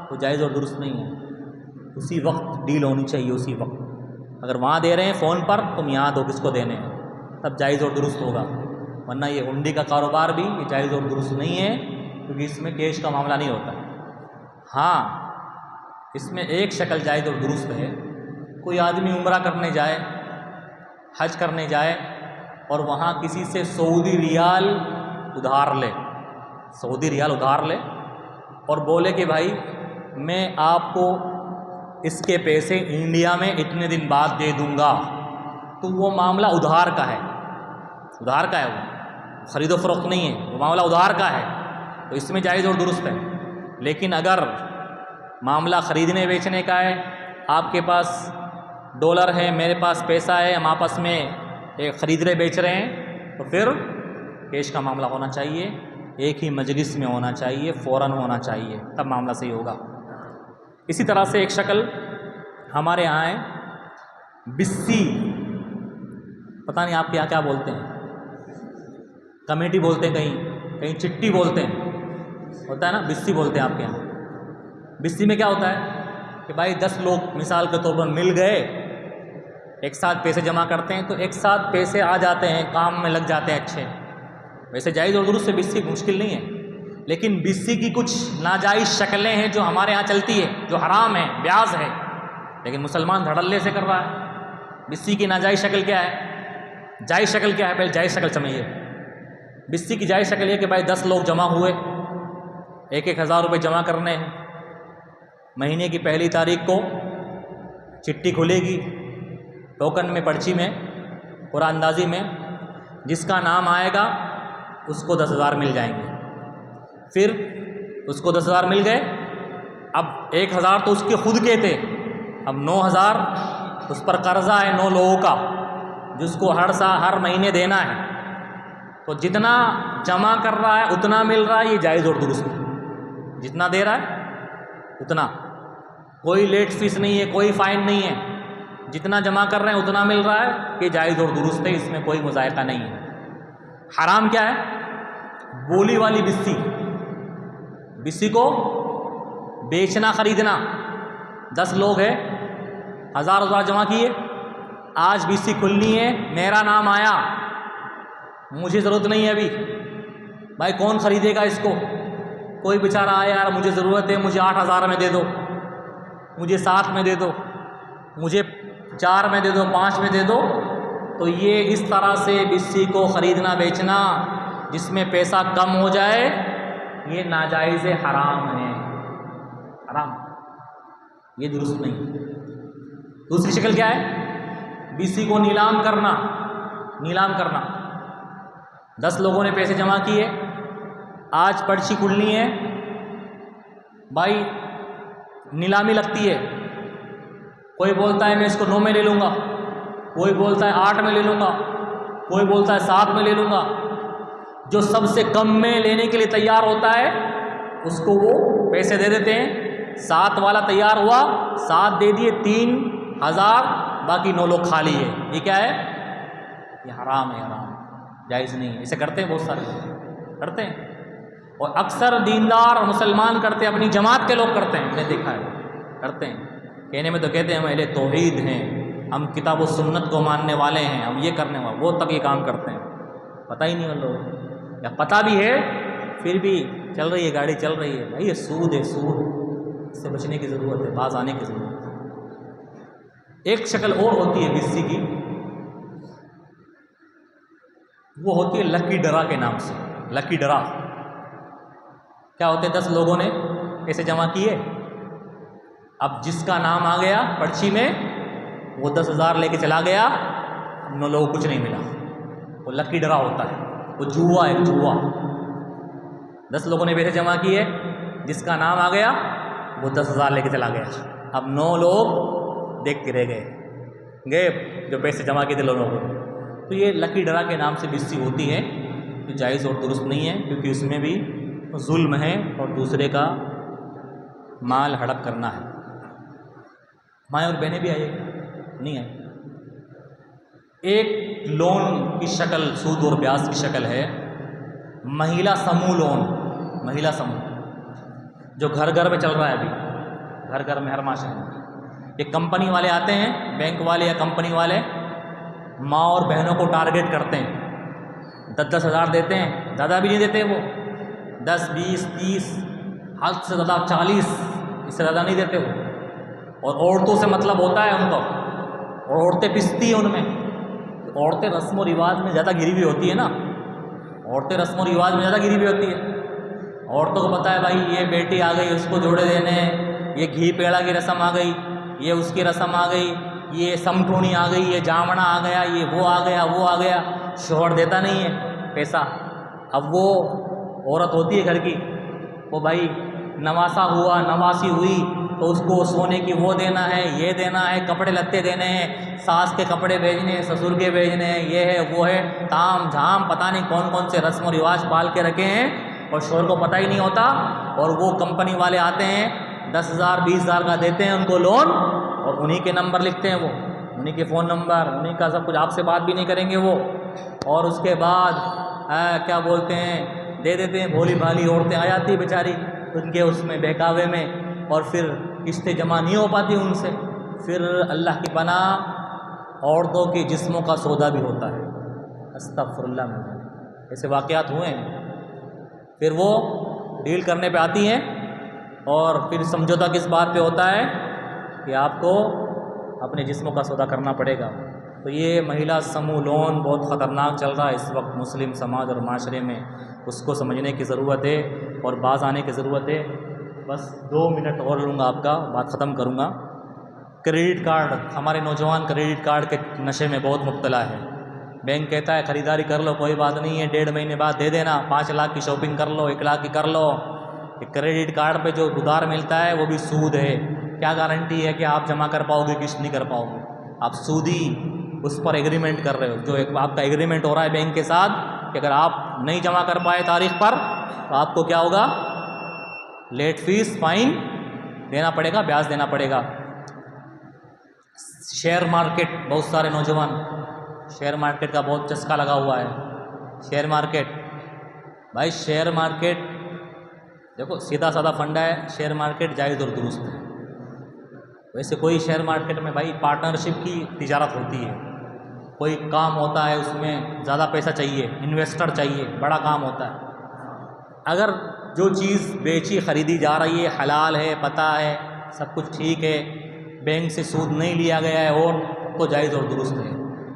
تو جائز اور درست نہیں ہے۔ اسی وقت ڈیل ہونی چاہیے، اسی وقت۔ اگر وہاں دے رہے ہیں فون پر، تم یہاں دو، کس کو دینے ہیں، تب جائز اور درست ہوگا، ورنہ یہ ہنڈی کا کاروبار بھی یہ جائز اور درست نہیں ہے، کیونکہ اس میں کیش کا معاملہ نہیں ہوتا۔ ہاں، اس میں ایک شکل جائز اور درست ہے، کوئی آدمی عمرہ کرنے جائے، حج کرنے جائے اور وہاں کسی سے سعودی ریال ادھار لے اور بولے کہ بھائی میں آپ کو اس کے پیسے انڈیا میں اتنے دن بعد دے دوں گا، تو وہ معاملہ ادھار کا ہے، وہ خرید و فروخت نہیں ہے، وہ معاملہ ادھار کا ہے، تو اس میں جائز اور درست ہے۔ لیکن اگر معاملہ خریدنے بیچنے کا ہے، آپ کے پاس ڈالر ہے، میرے پاس پیسہ ہے، ہم آپس میں خرید رہے بیچ رہے ہیں، تو پھر کیش کا معاملہ ہونا چاہیے، ایک ہی مجلس میں ہونا چاہیے، فوراً ہونا چاہیے، تب معاملہ صحیح ہوگا۔ اسی طرح سے ایک شکل ہمارے یہاں ہے بسی، پتہ نہیں آپ کے یہاں کیا بولتے ہیں، کمیٹی بولتے ہیں، کہیں چٹی بولتے ہیں، ہوتا ہے نا، بسی بولتے ہیں آپ کے یہاں۔ بسی میں کیا ہوتا ہے کہ بھائی 10 لوگ مثال کے طور پر مل گئے، ایک ساتھ پیسے جمع کرتے ہیں، تو ایک ساتھ پیسے آ جاتے ہیں، کام میں لگ جاتے ہیں اچھے، ویسے جائز اور درست سے بسی مشکل نہیں ہے، لیکن بسی کی کچھ ناجائز شکلیں ہیں جو ہمارے ہاں چلتی ہے، جو حرام ہے، بیاز ہے، لیکن مسلمان دھڑلے سے کر رہا ہے۔ بسی کی ناجائز شکل کیا ہے، جائز شکل کیا ہے، پہلے جائز شکل سمجھیے۔ بسی کی جائز شکل یہ کہ بھائی 10 لوگ جمع ہوئے، 1,000 روپے جمع کرنے ہیں، مہینے کی پہلی تاریخ کو چٹھی کھلے گی، ٹوکن میں، پرچی میں، قرآن اندازی میں، جس کا نام آئے گا اس کو 10,000 مل جائیں گے۔ پھر اس کو 10,000 مل گئے، اب 1,000 تو اس کے خود کے تھے، اب 9,000 اس پر قرضہ ہے 9 لوگوں کا، جس کو ہر مہینے دینا ہے، تو جتنا جمع کر رہا ہے اتنا مل رہا ہے، یہ جائز اور درست ہے، جتنا دے رہا ہے اتنا، کوئی لیٹ فیس نہیں ہے، کوئی فائن نہیں ہے، جتنا جمع کر رہے ہیں اتنا مل رہا ہے، یہ جائز اور درست ہے، اس میں کوئی مذائقہ نہیں ہے۔ حرام کیا ہے، بولی والی بسی کو بیچنا خریدنا۔ 10 لوگ ہیں، 1,000 جمع کیے، آج بسی کھلنی ہے، میرا نام آیا، مجھے ضرورت نہیں ہے ابھی، بھائی کون خریدے گا اس کو، کوئی بیچارہ آیا، یار مجھے ضرورت ہے، مجھے 8,000 میں دے دو، مجھے 7 میں دے دو، مجھے 4 میں دے دو، 5 میں دے دو، تو یہ اس طرح سے بسی کو خریدنا بیچنا جس میں پیسہ کم ہو جائے، یہ ناجائز حرام ہے، حرام، یہ درست نہیں۔ دوسری شکل کیا ہے، بسی کو نیلام کرنا۔ 10 لوگوں نے پیسے جمع کیے، آج پرچی کھلنی ہے، بھائی نیلامی لگتی ہے، کوئی بولتا ہے میں اس کو 9 میں لے لوں گا، کوئی بولتا ہے 8 میں لے لوں گا، کوئی بولتا ہے 7 میں لے لوں گا، جو سب سے کم میں لینے کے لیے تیار ہوتا ہے اس کو وہ پیسے دے دیتے ہیں۔ 7 والا تیار ہوا، 7 دے دیے، 3,000، باقی 9 لوگ خالی ہے، یہ کیا ہے، یہ حرام ہے، حرام، جائز نہیں ہے، اسے کرتے ہیں، بہت سارے لوگ کرتے ہیں، اور اکثر دیندار اور مسلمان کرتے ہیں، اپنی جماعت کے لوگ کرتے ہیں، میں نے دیکھا ہے کرتے ہیں کہنے میں تو کہتے ہیں ہم اہل توحید ہیں، ہم کتاب و سنت کو ماننے والے ہیں، ہم یہ کرنے والے، وہ تک یہ کام کرتے ہیں، پتہ ہی نہیں ان لوگوں، یا پتہ بھی ہے پھر بھی چل رہی ہے گاڑی، چل رہی ہے۔ بھائی یہ سود ہے، سود، اس سے بچنے کی ضرورت ہے، باز آنے کی ضرورت ہے۔ ایک شکل اور ہوتی ہے بزی کی، وہ ہوتی ہے لکی ڈرا کے نام سے۔ لکی ڈرا کیا ہوتے ہیں؟ 10 لوگوں نے پیسے جمع کیے، اب جس کا نام آ گیا پرچی میں وہ 10,000 لے کے چلا گیا، 9 لوگوں کو کچھ نہیں ملا، وہ لکی ڈرا ہوتا ہے، وہ جوا ہے، جوا۔ 10 لوگوں نے پیسے جمع کیے، جس کا نام آ گیا وہ 10,000 لے کے چلا گیا، اب 9 لوگ دیکھ کے رہ گئے جو پیسے جمع کیے تھے لوگوں کو۔ تو یہ لکی ڈرا کے نام سے بزی ہوتی ہے، جو جائز اور درست نہیں ہے، کیونکہ اس میں بھی ظلم ہے اور دوسرے کا مال ہڑپ کرنا ہے۔ مائیں اور بہنیں بھی آئیے گا، نہیں آئے۔ ایک لون کی شکل سود اور بیاج کی شکل ہے مہیلا سموہ لون۔ مہیلا سموہ جو گھر گھر میں چل رہا ہے ابھی، گھر گھر میں ہر معاشرے میں، یہ کمپنی والے آتے ہیں، بینک والے یا کمپنی والے ماں اور بہنوں کو ٹارگیٹ کرتے ہیں، 10-10 ہزار دیتے ہیں، زیادہ بھی نہیں دیتے، وہ 10 20 30 حد سے زیادہ 40، اس سے زیادہ نہیں دیتے وہ۔ اور عورتوں سے مطلب ہوتا ہے ان کو، اور عورتیں پستی ہیں ان میں، عورتیں رسم و رواج میں زیادہ گری ہوئی ہوتی ہے نا، عورتیں رسم و رواج میں زیادہ گری ہوئی ہوتی ہے۔ عورتوں کو پتہ ہے بھائی یہ بیٹی آ گئی، اس کو جوڑے دینے ہیں، یہ گھی پیڑا کی رسم آ گئی، یہ اس کی رسم آ گئی، یہ سمٹونی آ گئی، یہ جامنا آ گیا، یہ وہ آ گیا، وہ آ گیا۔ شوہر دیتا نہیں ہے پیسہ، اب وہ عورت ہوتی ہے گھر کی، وہ بھائی نواسا ہوا، نواسی ہوئی تو اس کو سونے کی وہ دینا ہے، یہ دینا ہے، کپڑے لتے دینے ہیں، ساس کے کپڑے بھیجنے ہیں، سسر کے بھیجنے ہیں، یہ ہے وہ ہے، تام جھام پتہ نہیں کون کون سے رسم و رواج پال کے رکھے ہیں، اور شوہر کو پتہ ہی نہیں ہوتا، اور وہ کمپنی والے آتے ہیں 10,000 20,000 کا دیتے ہیں ان کو لون، اور انہی کے نمبر لکھتے ہیں، وہ انہی کے فون نمبر، انہی کا سب کچھ، آپ سے بات بھی نہیں کریں گے وہ، اور اس کے بعد کیا بولتے ہیں دے دیتے ہیں۔ بھولی بھالی عورتیں آ جاتی بیچاری ان کے اس میں بہکاوے میں، اور پھر قسطیں جمع نہیں ہو پاتی ان سے، پھر اللہ کی پناہ عورتوں کے جسموں کا سودا بھی ہوتا ہے، استغفر اللہ میں، ایسے واقعات ہوئے ہیں۔ پھر وہ ڈیل کرنے پہ آتی ہیں، اور پھر سمجھوتا کس بات پہ ہوتا ہے کہ آپ کو اپنے جسموں کا سودا کرنا پڑے گا۔ تو یہ مہیلا سموہ لون بہت خطرناک چل رہا ہے اس وقت مسلم سماج اور معاشرے میں، اس کو سمجھنے کی ضرورت ہے اور باز آنے کی ضرورت ہے۔ بس 2 منٹ اور لوں گا آپ کا، بات ختم کروں گا۔ کریڈٹ کارڈ، ہمارے نوجوان کریڈٹ کارڈ کے نشے میں بہت مبتلا ہے۔ بینک کہتا ہے خریداری کر لو، کوئی بات نہیں ہے، 1.5 مہینے بعد دے دینا، 5 لاکھ کی شاپنگ کر لو، 1 لاکھ کی کر لو۔ کریڈٹ کارڈ پہ جو ادھار ملتا ہے وہ بھی سود ہے، کیا گارنٹی ہے کہ آپ جمع کر پاؤ گے، قسط نہیں کر پاؤ گے؟ آپ سودی اس پر ایگریمنٹ کر رہے ہو، جو ایک آپ کا ایگریمنٹ ہو رہا ہے بینک کے ساتھ کہ اگر آپ نہیں جمع کر پائے تاریخ پر تو آپ کو کیا ہوگا، لیٹ فیس، فائن دینا پڑے گا، بیاج دینا پڑے گا۔ شیئر مارکیٹ، بہت سارے نوجوان شیئر مارکیٹ کا بہت چسکا لگا ہوا ہے۔ شیئر مارکیٹ، بھائی شیئر مارکیٹ دیکھو سیدھا سادہ فنڈا ہے، شیئر مارکیٹ جائز اور درست ہے۔ ویسے کوئی شیئر مارکیٹ میں بھائی پارٹنرشپ کی تجارت ہوتی ہے، کوئی کام ہوتا ہے اس میں زیادہ پیسہ چاہیے، انویسٹر چاہیے، بڑا کام ہوتا ہے۔ اگر جو چیز بیچی خریدی جا رہی ہے حلال ہے، پتہ ہے سب کچھ ٹھیک ہے، بینک سے سود نہیں لیا گیا ہے، اور تو جائز اور درست ہے۔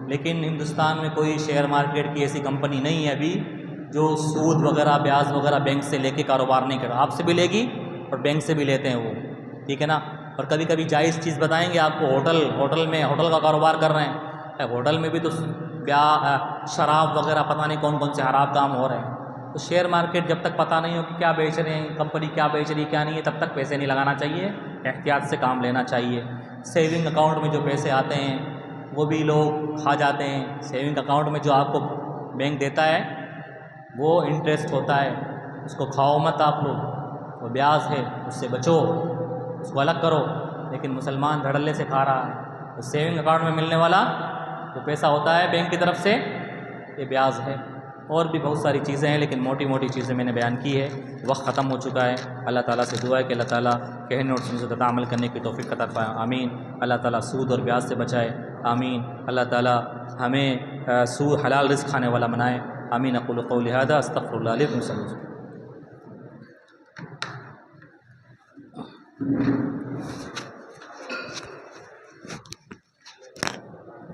لیکن ہندوستان میں کوئی شیئر مارکیٹ کی ایسی کمپنی نہیں ہے ابھی جو سود وغیرہ بیاج وغیرہ بینک سے لے کے کاروبار نہیں کر رہا۔ آپ سے بھی لے گی اور بینک سے بھی لیتے ہیں وہ، ٹھیک ہے نا۔ اور کبھی کبھی جائز چیز بتائیں گے آپ کو، ہوٹل کا کاروبار کر رہے ہیں، ہوٹل میں بھی تو شراب وغیرہ پتہ نہیں کون کون سے حرام کام ہو رہے ہیں۔ تو شیئر مارکیٹ جب تک پتہ نہیں ہو کہ کیا بیچ رہے ہیں، کمپنی کیا بیچ رہی کیا نہیں ہے، تب تک پیسے نہیں لگانا چاہیے، احتیاط سے کام لینا چاہیے۔ سیونگ اکاؤنٹ میں جو پیسے آتے ہیں وہ بھی لوگ کھا جاتے ہیں۔ سیونگ اکاؤنٹ میں جو آپ کو بینک دیتا ہے وہ انٹرسٹ ہوتا ہے، اس کو کھاؤ مت آپ لوگ، وہ بیاج ہے، اس سے بچو، اس کو الگ کرو۔ لیکن مسلمان دھڑلے سے کھا رہا ہے۔ تو سیونگ اکاؤنٹ میں ملنے والا جو پیسہ ہوتا ہے بینک کی طرف سے، یہ بیاج ہے۔ اور بھی بہت ساری چیزیں ہیں، لیکن موٹی موٹی چیزیں میں نے بیان کی ہے. وقت ختم ہو چکا ہے. اللہ تعالیٰ سے دعا ہے کہ اللہ تعالیٰ کہنے اور سننے سے عمل کرنے کی توفیق عطا فرمائے. آمین. اللہ تعالیٰ سود اور بیاج سے بچائے. آمین. اللہ تعالیٰ ہمیں سود حلال رزق کھانے والا بنائے. آمین. اقول قولی ھذا استغفر اللہ لی ولکم.